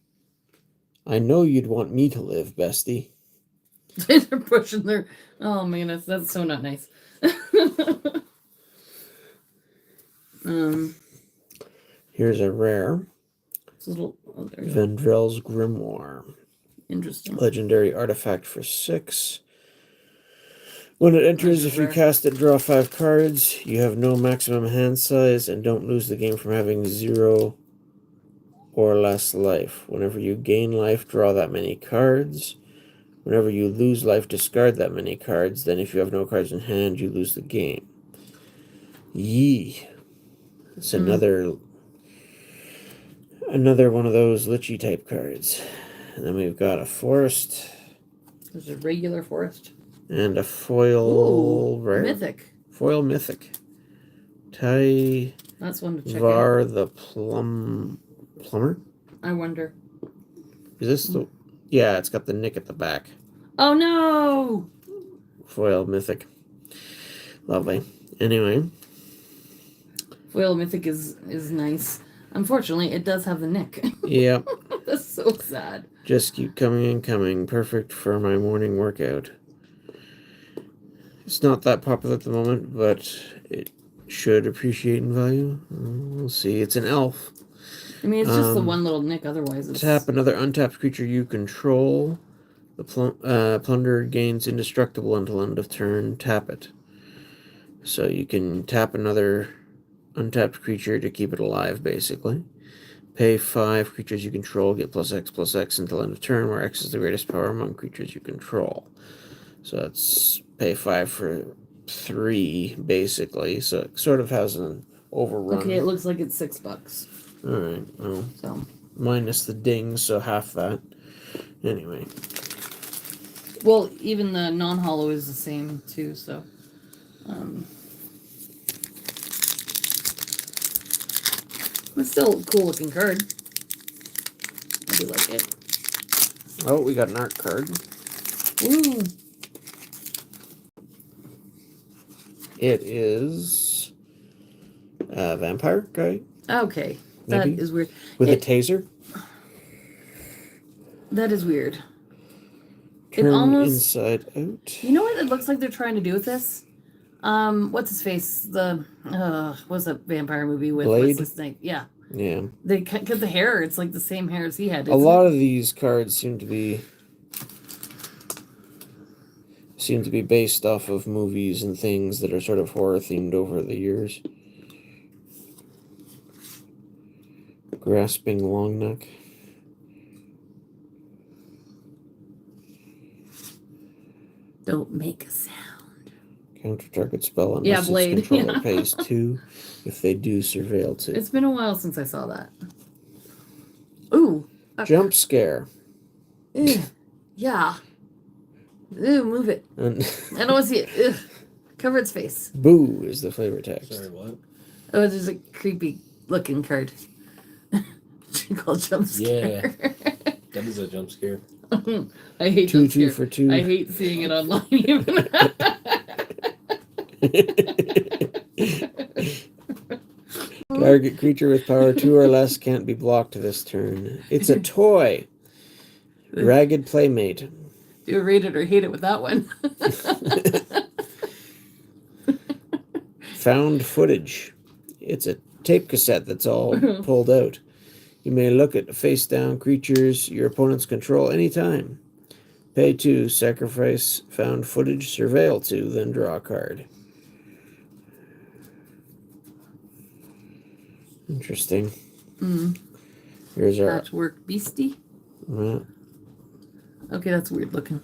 I know you'd want me to live, bestie. They're pushing their... Oh, man, that's so not nice. Here's a rare. It's a little... Oh, there you go. Vendrell's Grimoire. Interesting. Legendary artifact for 6. When it enters, if you cast it, draw 5 cards. You have no maximum hand size and don't lose the game from having 0 or less life. Whenever you gain life, draw that many cards. Whenever you lose life, discard that many cards. Then if you have no cards in hand, you lose the game. Yee. It's another one of those Lichy type cards. And then we've got a forest. There's a regular forest. And a foil rare. Mythic. Foil mythic. Tai That's one to check Var out. the Plumber? I wonder. Is this the... Yeah, it's got the nick at the back. Oh, no! Foil mythic. Lovely. Anyway. Foil Mythic is nice. Unfortunately, it does have the nick. Yep. That's so sad. Just keep coming and coming. Perfect for my morning workout. It's not that popular at the moment, but it should appreciate in value. We'll see. It's an elf. I mean, it's just the one little nick. Otherwise, it's... Tap another untapped creature you control. The plunder gains indestructible until end of turn. Tap it. So you can tap another untapped creature to keep it alive, basically. Pay 5 creatures you control. Get +X until end of turn, where X is the greatest power among creatures you control. So that's pay 5 for 3, basically. So it sort of has an overrun. Okay, it looks like it's $6. Alright, well, So minus the ding, so half that. Anyway. well, even the non-hollow is the same too. So, it's still a cool looking card. I do like it. Oh, we got an art card. Ooh, It is a vampire guy. okay, that Maybe. is weird. With a taser. That is weird. Turn almost- inside out. You know what it looks like they're trying to do with this? What's his face? The what's that vampire movie with? Blade? What's his name? Yeah, Yeah. they cut the hair. It's like the same hair as he had. A lot of these cards seem to be based off of movies and things that are sort of horror themed over the years. Grasping Longneck. Don't make a sound. Counter target spell Yeah, unless Blade. its controller pays 2. If they do, surveil 2. It's been a while since I saw that. Ooh. Jump scare. Ugh. Yeah. Ooh, move it. And I don't want to see it. Ugh. Cover its face. boo is the flavor text. Sorry, what? Oh, there's a creepy looking card. Called jump scare. That is a jump scare. I hate 2/2 jump scare. for 2. I hate seeing it online even. Target creature with power 2 or less can't be blocked this turn. It's a toy. Ragged Playmate. Do a rate it or hate it with that one. Found footage. It's a tape cassette that's all pulled out. You may look at face-down creatures your opponents control anytime. Pay 2, sacrifice found footage, surveil 2, then draw a card. Interesting. Here's our... Patchwork beastie. Well, Okay, that's weird looking.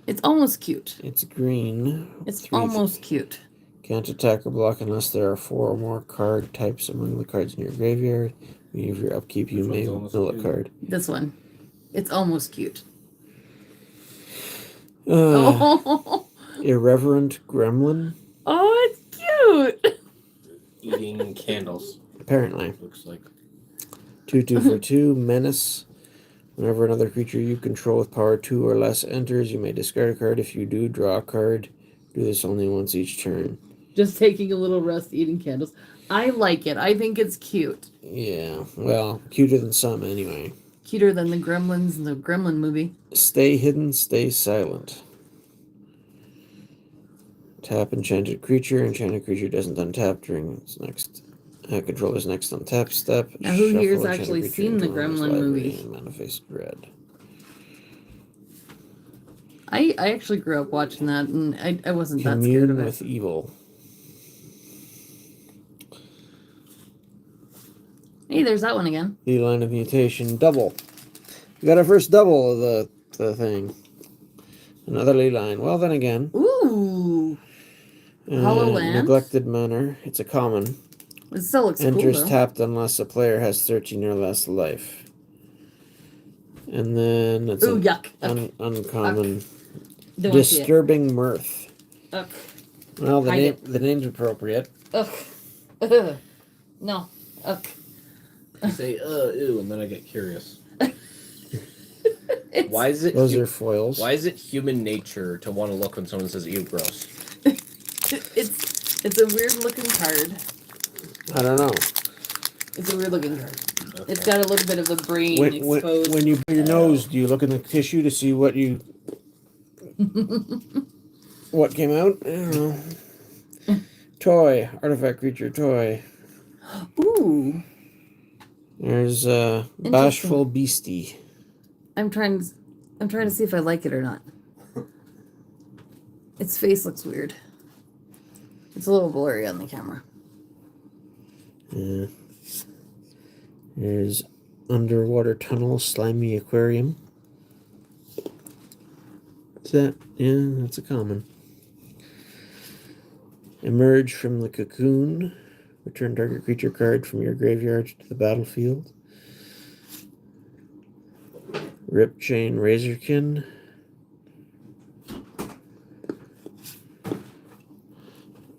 It's almost cute. it's green. It's 3 almost cute. Can't attack or block unless there are 4 or more card types among the cards in your graveyard. If your upkeep, you may mill a card. This one. It's almost cute. Irreverent Gremlin, Oh, it's cute. Eating candles. apparently. Looks like. 2/2 for 2. Menace. Whenever another creature you control with power 2 or less enters, you may discard a card. If you do, draw a card. Do this only once each turn. Just taking a little rest, eating candles. I like it. I think it's cute. Yeah, well, cuter than some anyway. Cuter than the Gremlins in the Gremlin movie. Stay hidden, stay silent. Tap enchanted creature. Enchanted creature doesn't untap during its next controller's next untap step. Now, who Shuffle here's enchanted actually creature seen the into one's Gremlin library movie? and manifest red. I actually grew up watching that, and I wasn't that scared Commune of it. with evil. Hey, there's that one again. The line of mutation double. We got our first double of the thing. Another ley line. Well, then again. Ooh. Hollow Land? Neglected Manor. It's a common. It still looks Enters cool, though. tapped unless a player has 13 or less life. And then it's Ooh, an yuck. Ugh. uncommon. Don't want to see it. Disturbing Mirth. Ugh. Well, Hide the name's appropriate. Ugh. Ugh. No. Ugh. You say, ew, and then I get curious. It's, Why is it Those are foils. Why is it human nature to want to look when someone says ew, gross? it's a weird looking card. I don't know. It's a weird looking card. Okay. It's got a little bit of the brain exposed. When you put your nose, do you look in the tissue to see what you what came out? I don't know. Toy, artifact creature, toy. Ooh. There's Bashful Beastie. I'm trying to see if I like it or not. Its face looks weird. It's a little blurry on the camera. Yeah. There's Underwater Tunnel, Slimy Aquarium. Is that? Yeah, that's a common. Emerge from the Cocoon. Return target creature card from your graveyard to the battlefield. Rip Chain Razorkin.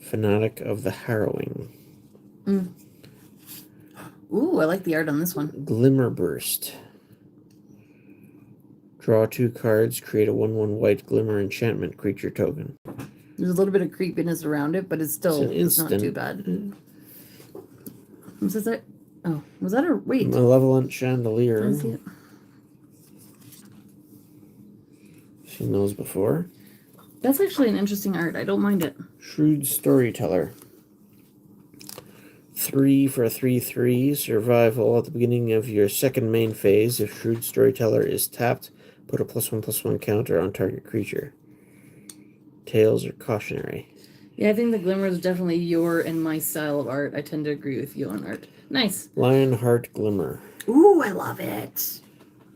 Fanatic of the Harrowing. Ooh, I like the art on this one. Glimmer Burst. Draw 2 cards, create a 1/1 white glimmer enchantment creature token. There's a little bit of creepiness around it, but it's still It's an it's not too bad. Was that? Oh, was that a wait? Malevolent I Chandelier. didn't see it. Seen those before. That's actually an interesting art. I don't mind it. Shrewd Storyteller. 3 for a 3/3. Survival at the beginning of your second main phase. If Shrewd Storyteller is tapped, put a +1/+1 counter on target creature. Tails are cautionary. Yeah, I think the glimmer is definitely your and my style of art. I tend to agree with you on art. Nice. Lionheart Glimmer. Ooh, I love it.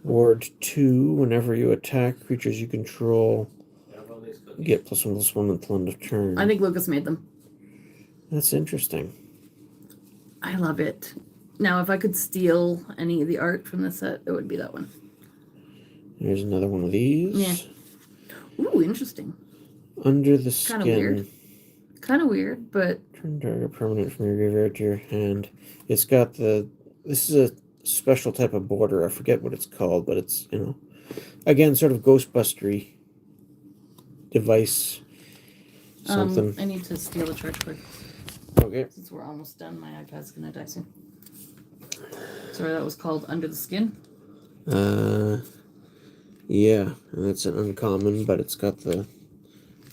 Ward 2. Whenever you attack creatures you control, get +1/+1 until end of turn. I think Lucas made them. That's interesting. I love it. Now, if I could steal any of the art from the set, it would be that one. Here's another one of these. Yeah. Ooh, interesting. Under the Skin. Kinda weird. Kind of weird, but Turn target permanent from your graveyard to your hand. It's got this is a special type of border. I forget what it's called, but it's, again, sort of Ghostbustery device. Something. I need to steal the charge cord. Okay. Since we're almost done, my iPad's gonna die soon. Sorry, that was called Under the Skin. Yeah, and that's an uncommon, but it's got the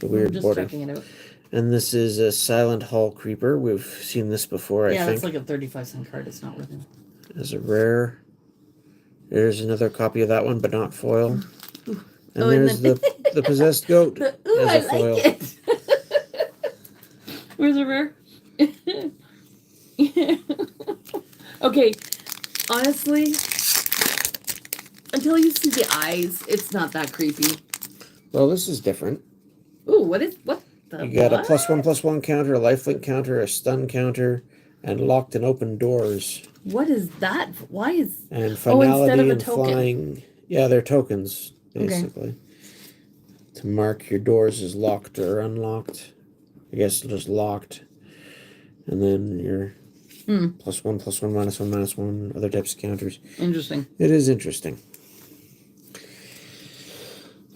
I'm weird just border. checking it out. And this is a Silent Hall Creeper. We've seen this before, I Yeah, think. that's like a 35-cent card. It's not worth it. As a rare. There's another copy of that one, but not foil. And Oh, and there's then- the possessed goat Ooh, as I a foil. like it. Where's the rare? Okay, honestly, until you see the eyes, it's not that creepy. Well, this is different. Ooh, what the? You got a what? +1/+1 counter, a lifelink counter, a stun counter, and locked and open doors. What is that? Why is? And Oh, instead finality of a and token. flying. Yeah, they're tokens, Okay. basically. To mark your doors as locked or unlocked. I guess just locked. And then your +1/+1, -1, -1, other types of counters. Interesting. It is interesting.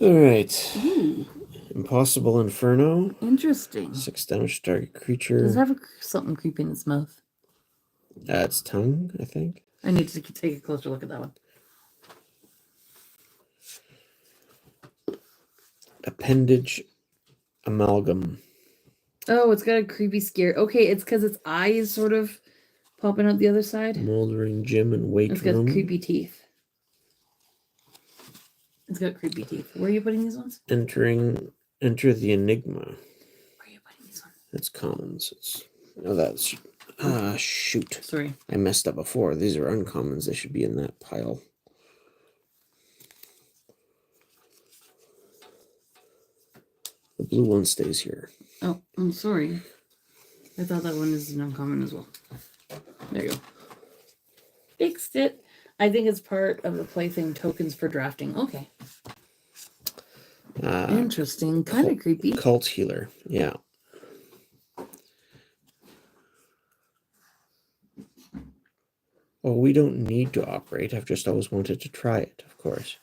Alright. Ooh, Impossible Inferno. interesting. 6 damage to target creature. Does it have something creepy in its mouth? Its tongue, I think. I need to take a closer look at that one. Appendage Amalgam. Oh, it's got a creepy scare. Okay, it's because its eye is sort of popping out the other side. Moldering Gym and Wake It's got Room. creepy teeth. It's got creepy teeth. Where are you putting these ones? Enter the Enigma. Where are you putting these ones? It's commons. That's shoot. Sorry. I messed up before. These are uncommons. They should be in that pile. The blue one stays here. Oh, I'm sorry. I thought that one is an uncommon as well. There you go. Fixed it. I think it's part of the plaything tokens for drafting. Okay. Interesting. Kind of creepy. Cult Healer. Yeah. Well, we don't need to operate. I've just always wanted to try it, of course.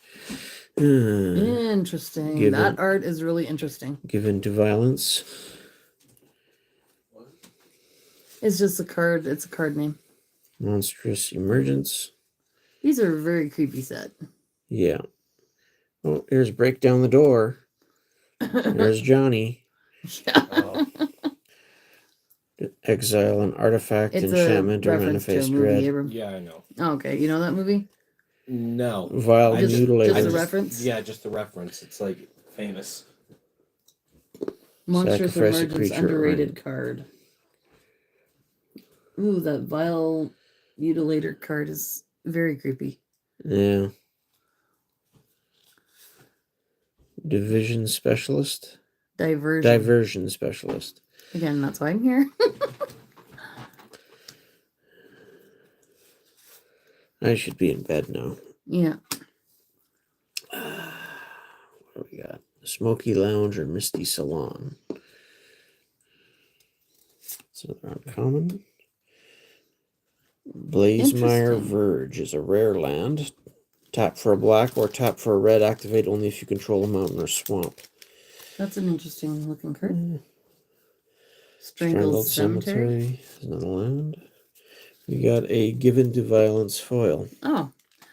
Interesting. Given- That art is really interesting. Given to violence. It's just a card. It's a card name. Monstrous Emergence. These are a very creepy set. Yeah. Oh, here's Break Down the Door. There's Johnny. Yeah. Oh, Exile an artifact, It's enchantment, a or reference to a manifest movie, dread. Abram. yeah, I know. Oh, okay. You know that movie? No. Vile I Just- mutilated. just a reference? Yeah, just the reference. It's like famous. Monstrous Sacrifice a Emergence, creature, underrated right. card. Ooh, that vile mutilator card is very creepy. Yeah. Division Specialist. Diversion. Diversion Specialist. Again, that's why I'm here. I should be in bed now. Yeah. What do we got? Smoky Lounge or Misty Salon. It's another uncommon. Blazemire Interesting. Verge is a rare land. Tap for a black or tap for a red. Activate only if you control a mountain or swamp. That's an interesting looking card. Mm. Strangled Cemetery. is another land. We got a Given to Violence foil. Oh.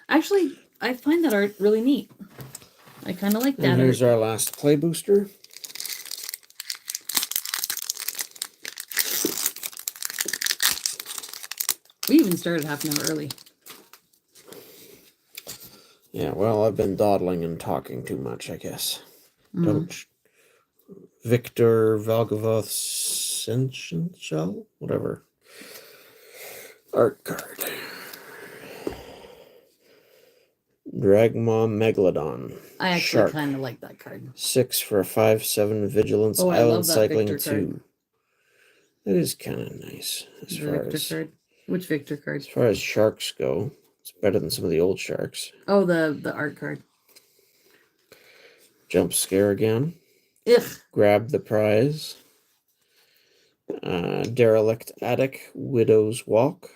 Actually, I find that art really neat. I kind of like that And art. here's our last play booster. We even started half an hour early. Yeah, well, I've been dawdling and talking too much, I guess. Mm. Don't. Victor Valgavoth Sensual? Whatever. Art card. Dragmaw Megalodon. I actually Shark. kind of like that card. 6 for a 5/7 Vigilance. Oh, I Island love that Cycling Victor 2. card. That is kind of nice as The far Victor as card. Which Victor card? as far as sharks go. It's better than some of the old sharks. Oh, the art card. Jump scare again. Ugh. Grab the prize. Derelict Attic. Widow's Walk.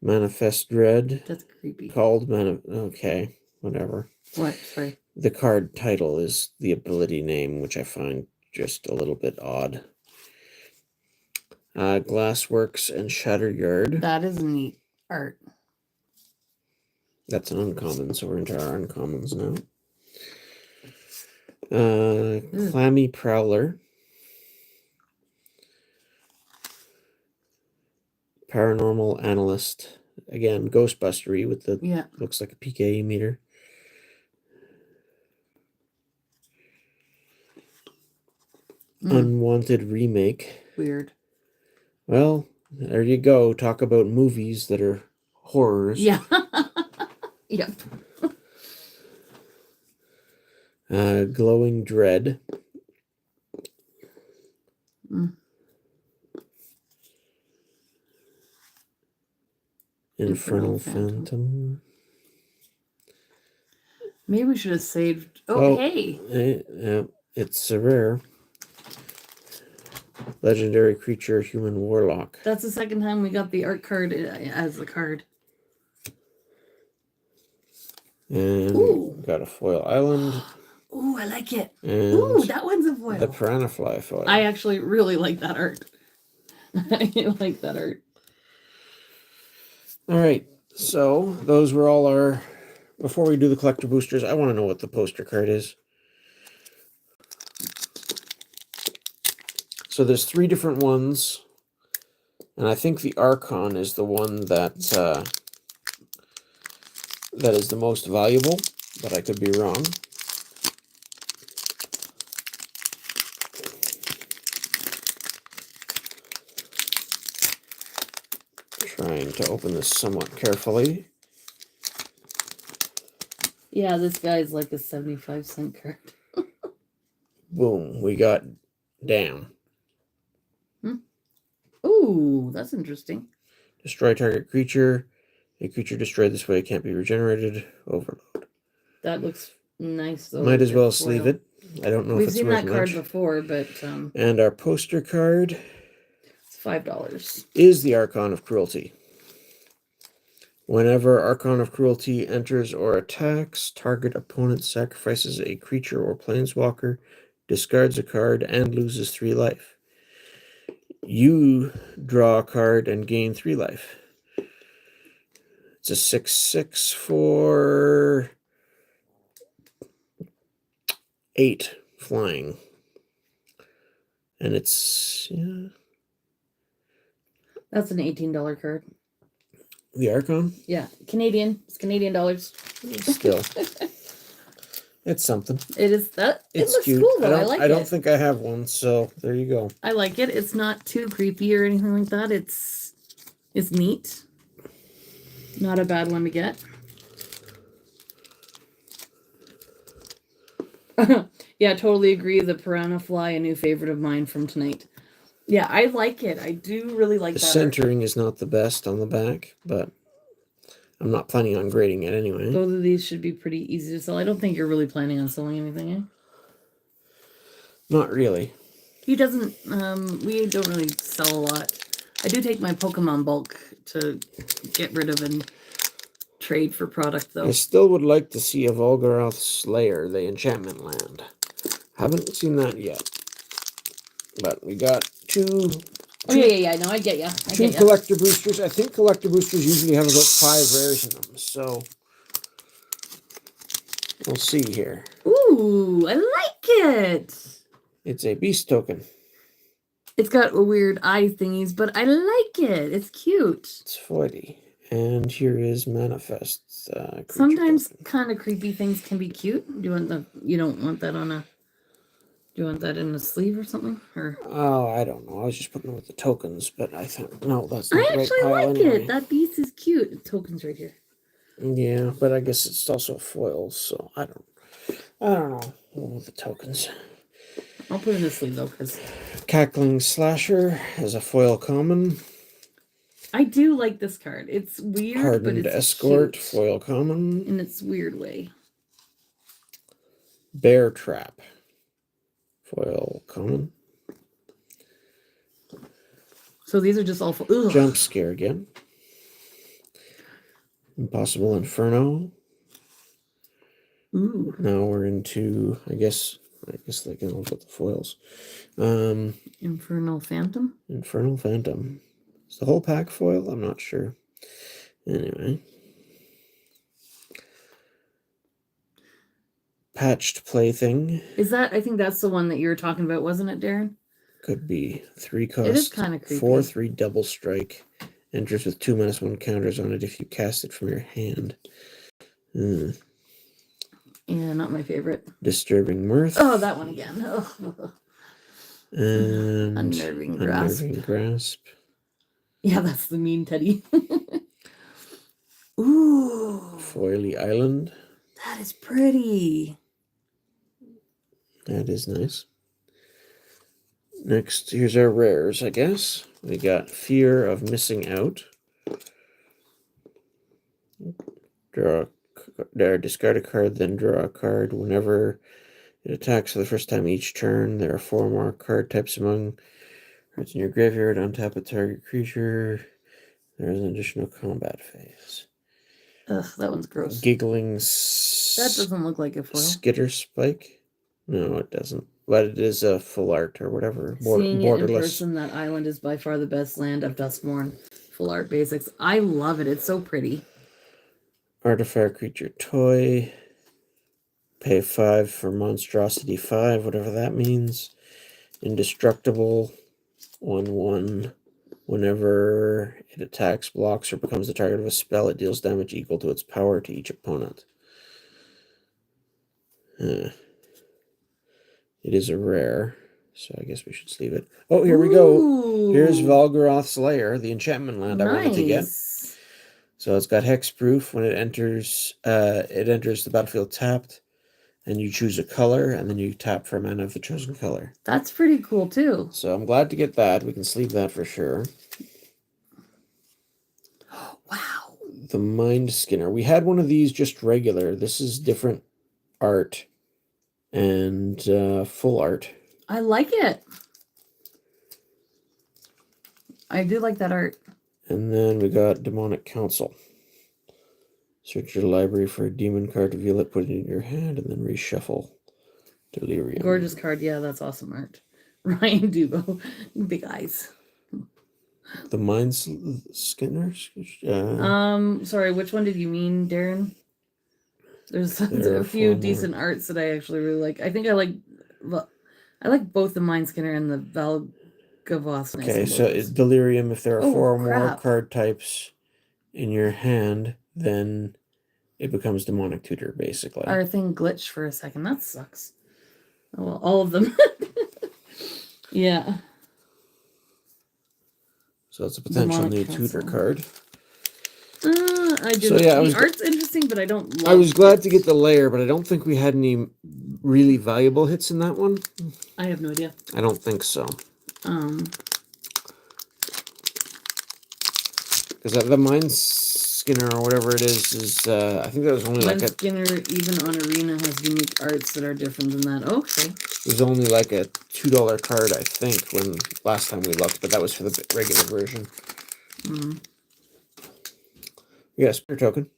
Manifest Dread. That's creepy. Called Okay, whatever. What? Sorry. The card title is the ability name, which I find just a little bit odd. Glassworks and Shatteryard. That is neat art. That's an uncommon, so we're into our uncommons now. Clammy Prowler. Paranormal Analyst. Again, Ghostbustery with the Yeah. looks like a PKE meter. Unwanted Remake. Weird. Well, there you go. Talk about movies that are horrors. Yeah. Yep. Glowing Dread. Infernal Phantom. Maybe we should have saved. Oh, hey. It's a rare. Legendary Creature, Human Warlock. That's the second time we got the art card as the card. And got a foil island. Ooh, I like it. And Ooh, that one's a foil. the Piranha Fly foil. I actually really like that art. I like that art. All right. So those were all our... Before we do the collector boosters, I want to know what the poster card is. So there's 3 different ones. And I think the Archon is the one that that is the most valuable, but I could be wrong. Trying to open this somewhat carefully. Yeah, this guy's like a 75-cent card. Boom, we got Damn. Ooh, that's interesting. Destroy target creature. A creature destroyed this way can't be regenerated. Overload. That looks nice though. Might as well sleeve it. I don't know We've if it's seen worth that card much. before, but And our poster card it's $5. is the Archon of Cruelty. Whenever Archon of Cruelty enters or attacks, target opponent sacrifices a creature or planeswalker, discards a card, and loses 3 life. You draw a card and gain 3 life. It's a 6/6 for 8 flying. And it's... yeah. That's an $18 card. The Archon? Yeah, Canadian. It's Canadian dollars. Still. It's something. It is that. It's it looks cute. cool though. I like it. I don't think I have one, so there you go. I like it. It's not too creepy or anything like that. It's neat. Not a bad one to get. Yeah, totally agree. The Piranha Fly, a new favorite of mine from tonight. Yeah, I like it. I do really like The that. centering is not the best on the back, but I'm not planning on grading it anyway. Both of these should be pretty easy to sell. I don't think you're really planning on selling anything, eh? Not really. He doesn't, we don't really sell a lot. I do take my Pokemon bulk to get rid of and trade for product, though. I still would like to see a Volgaroth Slayer, the enchantment land. Haven't seen that yet. But we got two Yeah. No, I get ya. two collector boosters. I think collector boosters usually have about 5 rares in them, so we'll see here. Ooh, I like it. It's a beast token. It's got a weird eye thingies, but I like it. It's cute. It's 40. And here is Manifest. Sometimes kind of creepy things can be cute. Do you want the? You don't want that on a? Do you want that in a sleeve or something? Or oh, I don't know. I was just putting them with the tokens, but I thought no, that's I not the right actually pile like anyway. it. That beast is cute. Tokens right here. Yeah, but I guess it's also foils, so I don't know. With the tokens. I'll put it in the sleeve though, because Cackling Slasher is a foil common. I do like this card. It's weird, Hardened but it's Escort, cute foil common. in its weird way. Bear Trap, foil common. So these are just all. Ugh. Jump Scare again. Impossible Inferno. Ooh. Now we're into, I guess they can all put the foils. Infernal Phantom. Infernal Phantom. Is the whole pack foil? I'm not sure. Anyway. Patched Plaything. Is that? I think that's the one that you were talking about, wasn't it, Darren? Could be 3 cost. It is kind of creepy. 4/3 double strike. Enters with 2 -1 counters on it if you cast it from your hand. Yeah, not my favorite. Disturbing Mirth. Oh, that one again. Oh. And Unnerving Grasp. Unnerving Grasp. Yeah, that's the mean Teddy. Ooh. Foily Island. That is pretty. That is nice. Next, here's our rares, I guess. We got Fear of Missing Out. Discard a card, then draw a card. Whenever it attacks for the first time each turn, there are 4 more card types among cards in your graveyard. Untap a target creature. There is an additional combat phase. Ugh, that one's gross. Giggling. That doesn't look like a foil. Skitter Spike. No, it doesn't. But it is a full art or whatever. Seeing it in Borderless. person, that island is by far the best land of Duskmourn. Full art basics. I love it. It's so pretty. Artifact creature toy. Pay 5 for monstrosity 5, whatever that means. Indestructible. 1/1. Whenever it attacks, blocks, or becomes the target of a spell, it deals damage equal to its power to each opponent. It is a rare, so I guess we should sleeve it. Oh, here we go. Here's Valgaroth's Lair, the enchantment land I wanted to get. So it's got hexproof. When it enters the battlefield tapped, and you choose a color, and then you tap for a mana of the chosen color. That's pretty cool, too. So I'm glad to get that. We can sleeve that for sure. Wow. The Mind Skinner. We had one of these just regular. This is different art and full art. I like it. I do like that art. And then we got Demonic Council. Search your library for a demon card, reveal it, put it in your hand, and then reshuffle. Delirium. Gorgeous card. Yeah, that's awesome art. Ryan Dubo. Big eyes. The Mind Skinner? Sorry, which one did you mean, Darren? There's There a are few 4 decent arts that I actually really like. I think I like both the Mind Skinner and the Valgavoth. Okay, so it's Delirium. If there are 4 or more crap. card types in your hand, then it becomes Demonic Tutor, basically. Our thing glitched for a second. That sucks. Oh, well, all of them. Yeah. So it's a potential Demonic new tutor Council. card. I do. So, yeah, the art's interesting, but I don't love I was glad it. to get the layer, but I don't think we had any really valuable hits in that one. I have no idea. I don't think so. Because the Mind Skinner or whatever it is I think that was only Mind like a... Skinner, even on Arena, has unique arts that are different than that. Okay. It was only like a $2 card, I think, when last time we looked, but that was for the regular version. Yeah, Spirit Token.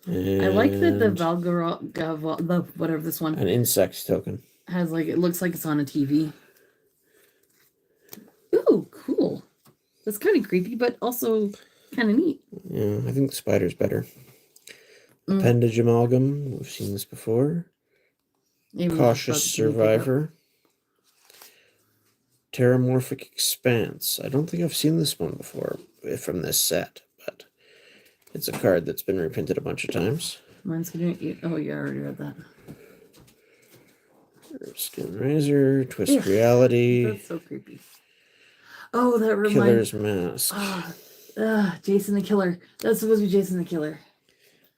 I like that the Valgaroth, whatever this one An Insect Token. has, like, it looks like it's on a TV. Ooh, cool. That's kind of creepy, but also kind of neat. Yeah, I think the Spider's better. Appendage Amalgam. We've seen this before. Maybe Cautious Survivor. Terramorphic Expanse. I don't think I've seen this one before from this set, but it's a card that's been reprinted a bunch of times. Mine's gonna. Oh, yeah, I already read that. Skin Razor, Twist Reality. That's so creepy. Oh, that reminds. Killer's Mask. Jason the Killer. That's supposed to be Jason the Killer.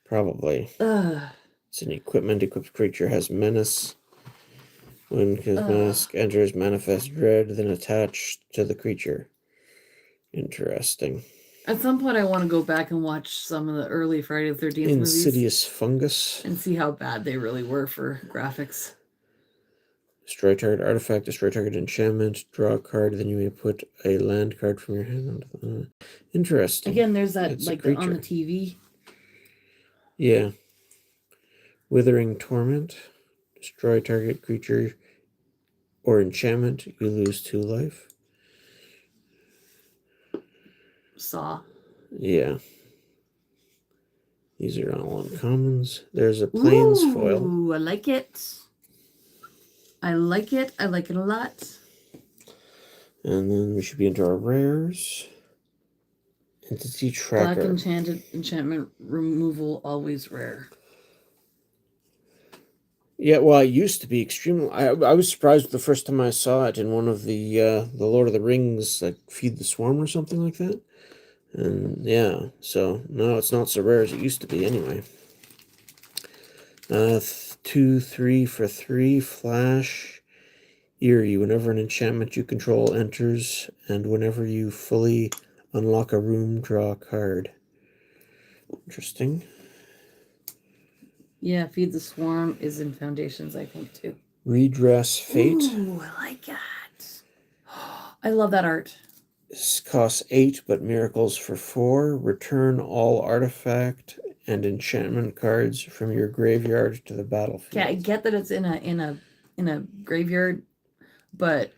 Probably. It's an equipment. Equipped creature has Menace. When his mask enters Manifest Dread, then attached to the creature. Interesting. At some point, I want to go back and watch some of the early Friday the 13th movies. Insidious Fungus. And see how bad they really were for graphics. Destroy target artifact, destroy target enchantment, draw a card, then you may put a land card from your hand onto the... Interesting. Again, there's that, It's like, a on the creature. TV. Yeah. Withering Torment. Destroy target creature or enchantment. You lose 2 life. Saw. Yeah. These are all uncommons. There's a plains foil. Ooh, I like it. I like it. I like it a lot. And then we should be into our rares. Entity Black tracker. enchanted enchantment removal always rare. Yeah, well, it used to be extremely. I was surprised the first time I saw it in one of the Lord of the Rings, like Feed the Swarm or something like that. And yeah, so no, it's not so rare as it used to be anyway. 2, 3 for 3 flash. Eerie. Whenever an enchantment you control enters, and whenever you fully unlock a room, draw a card. Interesting. Yeah, Feed the Swarm is in Foundations, I think, too. Redress Fate. Ooh, I like that. I love that art. This costs 8, but miracles for 4. Return all artifact and enchantment cards from your graveyard to the battlefield. Okay, I get that it's in a graveyard, but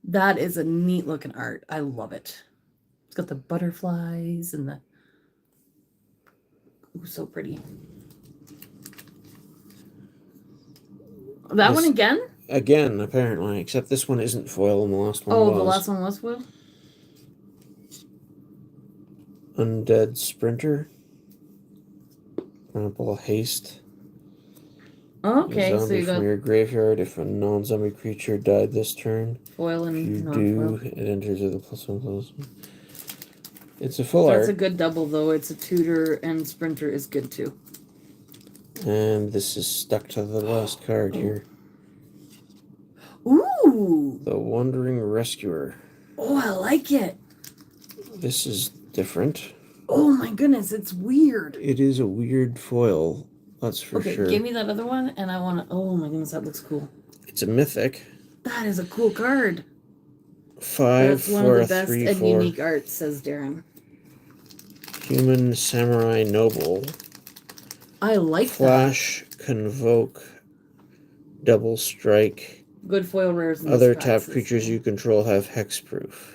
that is a neat looking art. I love it. It's got the butterflies and the ooh, so pretty. That one again? Again, apparently, except this one isn't foil and the last one was. Oh, the last one was foil? Undead Sprinter. Trample Haste. Okay, so Zombie you from got your graveyard. If a non-zombie creature died this turn, foil if you and do, non-foil. it enters with a +1/+1. It's a full That's art. a good double, though. It's a tutor and sprinter is good, too. And this is stuck to the last card here. Ooh! The Wandering Rescuer. Oh, I like it. This is different. Oh my goodness, it's weird. It is a weird foil, that's for Okay, sure. give me that other one, and I want to. Oh my goodness, that looks cool. It's a mythic. That is a cool card. 5 That's one for of the a best 3/4. and unique arts, says Darren. Human Samurai Noble. I like Flash, Convoke, Double Strike. that. Good foil rares. In Other this tapped pack, creatures you control have hexproof.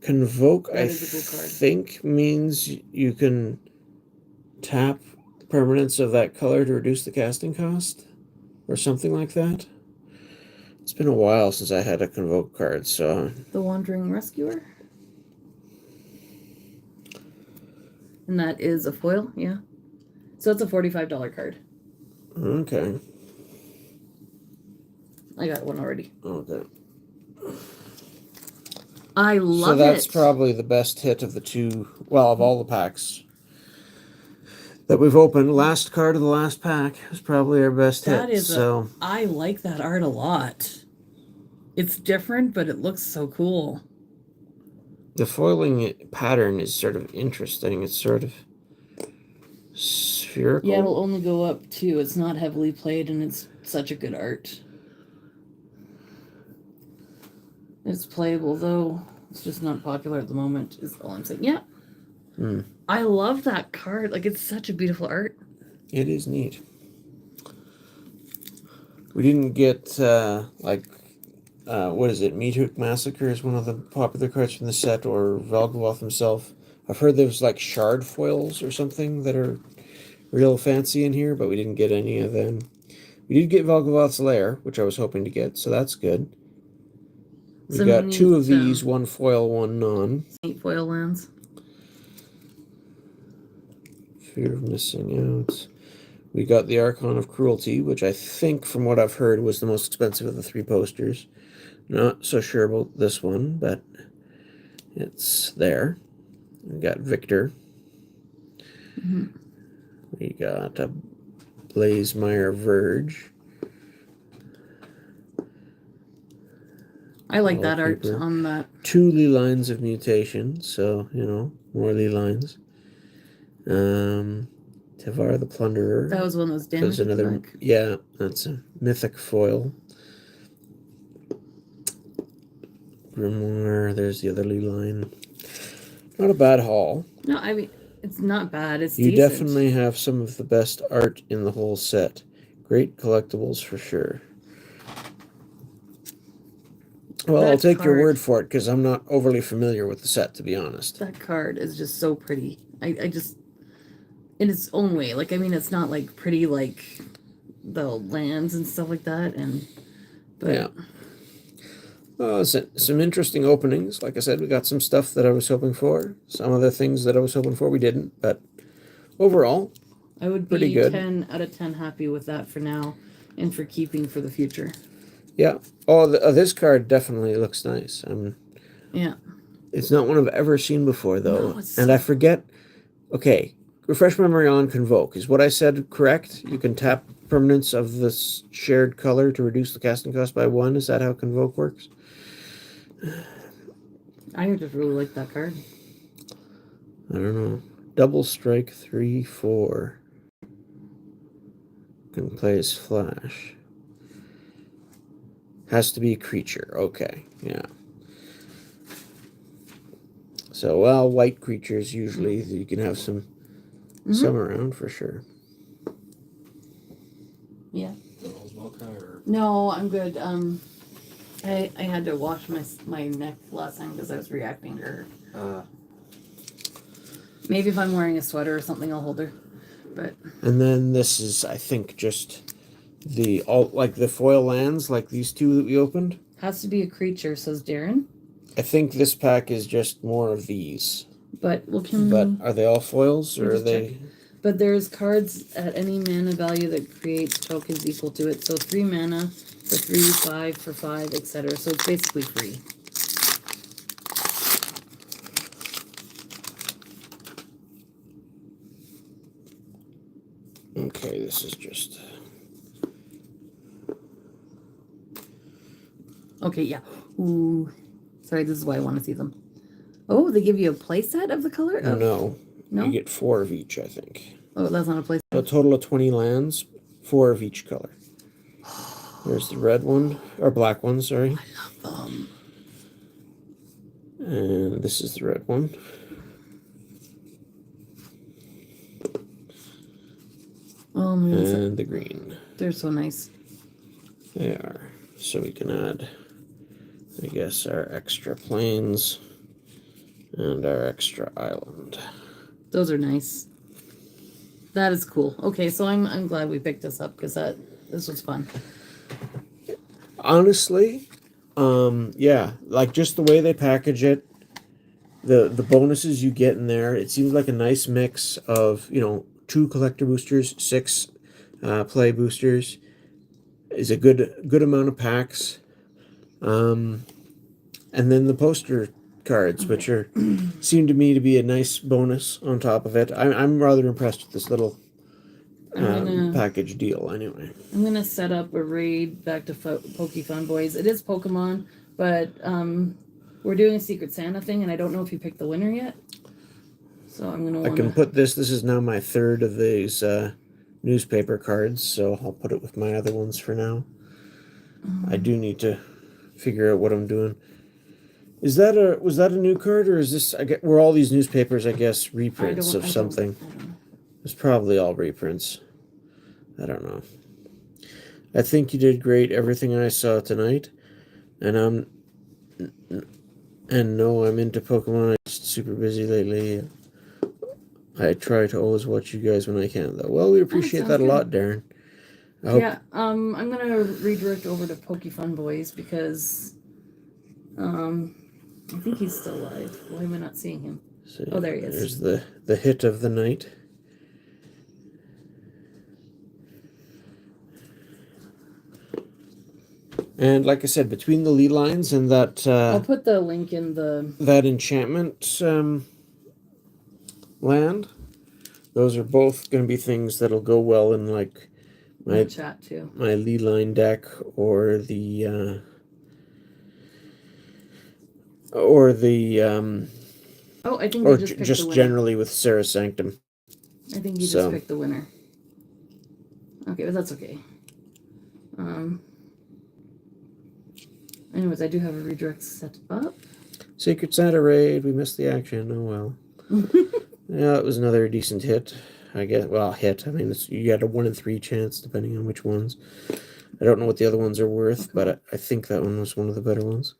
Convoke, That I is a cool card. think, means you can tap permanents of that color to reduce the casting cost, or something like that. It's been a while since I had a Convoke card, so... The Wandering Rescuer. And that is a foil, yeah. So it's a $45 card. Okay. I got one already. Okay. I love So that's it. probably the best hit of the two, well, of all the packs that we've opened. Last card of the last pack is probably our best That hit. is So I like that art a lot. It's different, but it looks so cool. the foiling pattern is sort of interesting. It's sort of spherical. Yeah, it'll only go up 2. It's not heavily played, and it's such a good art. It's playable, though. It's just not popular at the moment, is all I'm saying. Yeah. I love that card. Like, it's such a beautiful art. It is neat. We didn't get, what is it? Meathook Massacre is one of the popular cards from the set, or Valgavoth himself. I've heard there's, like, shard foils or something that are real fancy in here, but we didn't get any of them. We did get Valgavoth's Lair, which I was hoping to get, so that's good. We Some got neat, 2 of these, one foil, one non. 8 foil lands. Fear of missing out. We got the Archon of Cruelty, which I think, from what I've heard, was the most expensive of the 3 posters. Not so sure about this one, but it's there. We got Victor. We got a Blazemeyer Verge. I like that art Wallpaper. on that. 2 Lee Lines of Mutation, so, you know, more Lee Lines. Tevar the Plunderer. That was one of those There's damaged. another, yeah, that's a mythic foil. Grimoire, there's the other Lee line. Not a bad haul. No, I mean, it's not bad. It's You decent. definitely have some of the best art in the whole set. Great collectibles for sure. Well, That I'll take your card- word for it, because I'm not overly familiar with the set, to be honest. That card is just so pretty. I just in its own way. Like, I mean, it's not like pretty like the lands and stuff like that. But Yeah. Some interesting openings. Like I said, we got some stuff that I was hoping for. Some other things that I was hoping for we didn't. But overall, I would pretty be good. 10 out of 10 happy with that for now and for keeping for the future. Yeah. Oh, this card definitely looks nice. Yeah. It's not one I've ever seen before, though. No, it's and I forget. Okay. Refresh memory on Convoke. Is what I said correct? You can tap permanents of this shared color to reduce the casting cost by 1. Is that how Convoke works? I just really like that card. I don't know. Double strike 3/4. Can play as flash. Has to be a creature. Okay. Yeah. So, well, white creatures usually you can have some around for sure. Yeah. No, I'm good. I had to wash my neck last time because I was reacting to her. Maybe if I'm wearing a sweater or something, I'll hold her. But And then this is, I think, just the foil lands, like these two that we opened. has to be a creature, says Darren. I think this pack is just more of these. But But are they all foils, or are just they? check. But there's cards at any mana value that creates tokens equal to it. So 3 mana for 3, 5 for 5, etc. So it's basically free. Okay, this is just. Okay, yeah. Ooh. Sorry, this is why I want to see them. Oh, they give you a playset of the color? Of... No. No? You get 4 of each, I think. Oh, that's not a playset. A total of 20 lands, 4 of each color. There's the red one, or black one, sorry. I love them. And this is the red one. Oh, man. And the green. They're so nice. They are. So we can add, I guess, our extra plains and our extra island. Those are nice. That is cool. Okay, so I'm glad we picked this up because this was fun. Honestly, yeah, like just the way they package it, the bonuses you get in there, it seems like a nice mix of 2 collector boosters, 6 play boosters, is a good amount of packs, and then the poster cards, which are seem to me to be a nice bonus on top of it. I'm rather impressed with this little package deal. Anyway, I'm gonna set up a raid back to Pokefun Boys. It is Pokemon, but we're doing a Secret Santa thing, and I don't know if you picked the winner yet. So I'm gonna. I can put this. This is now my 3rd of these newspaper cards, so I'll put it with my other ones for now. I do need to figure out what I'm doing. Was that a new card, or is this? Were all these newspapers, I guess, reprints of something? It's probably all reprints. I don't know. I think you did great. Everything I saw tonight, and no, I'm into Pokemon. I'm just super busy lately. I try to always watch you guys when I can, though. Well, we appreciate that a lot, Darren. Yeah, I'm gonna redirect over to Pokefun Boys because, I think he's still alive. Why am I not seeing him? Oh, there he is. There's the hit of the night. And like I said, between the lead lines and that I'll put the link in that enchantment land, those are both going to be things that'll go well in like my chat too. My lead line deck or the Oh, I think or you just picked just the winner. generally with Sarah Sanctum. I think you just picked the winner. Okay, but that's okay. Anyways, I do have a redirect set up. Secret Santa raid. We missed the action. Oh well. Yeah, it was another decent hit. I guess. Well, hit. I mean, you got a 1 in 3 chance, depending on which ones. I don't know what the other ones are worth, but I think that one was one of the better ones.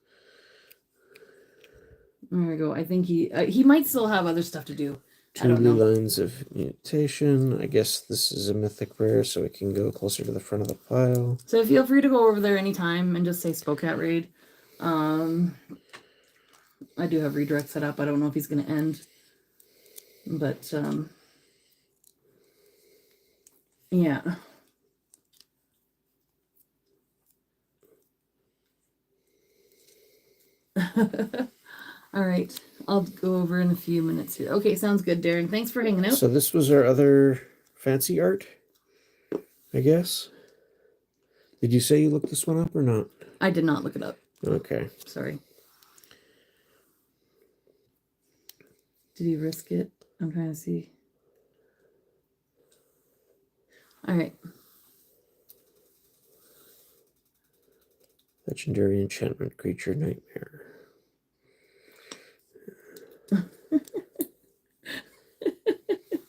There we go. I think he might still have other stuff to do, 2 don't blue know. lines of mutation. I guess this is a mythic rare, so it can go closer to the front of the pile. So feel free to go over there anytime and just say Spokat Raid. I do have redirect set up. I don't know if he's going to end. But, yeah. All right. I'll go over in a few minutes here. Okay, sounds good, Darren. Thanks for hanging out. So this was our other fancy art, I guess. Did you say you looked this one up or not? I did not look it up. Okay. Sorry. Did he risk it? I'm trying to see. All right. Legendary enchantment creature nightmare.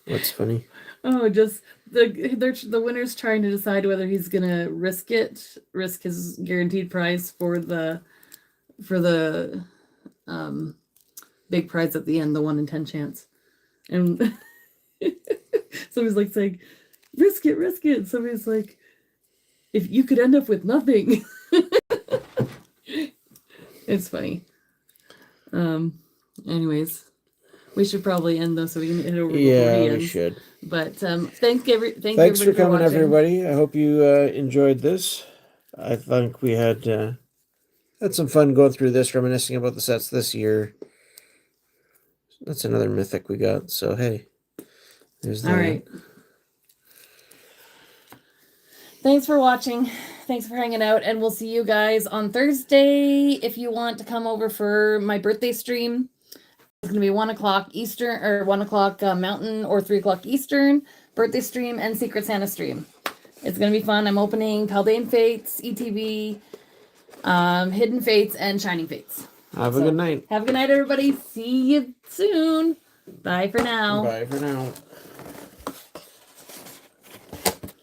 What's funny? Oh, just the winner's trying to decide whether he's gonna risk his guaranteed prize for the big prize at the end, the 1 in 10 chance. And somebody's like saying, risk it. And somebody's like, if you could end up with nothing. It's funny. Anyways, we should probably end though, so we can hit over before he ends. We should. But thanks for coming, everybody. I hope you enjoyed this. I think we had some fun going through this, reminiscing about the sets this year. That's another mythic we got. So hey, there's that. All right. Thanks for watching. Thanks for hanging out, and we'll see you guys on Thursday. If you want to come over for my birthday stream, it's going to be 1 o'clock Eastern, or 1 o'clock Mountain, or 3 o'clock Eastern. Birthday stream and Secret Santa stream. It's going to be fun. I'm opening Paldean Fates, ETB, Hidden Fates, and Shining Fates. Have a good night. Have a good night, everybody. See you soon. Bye for now. Bye for now.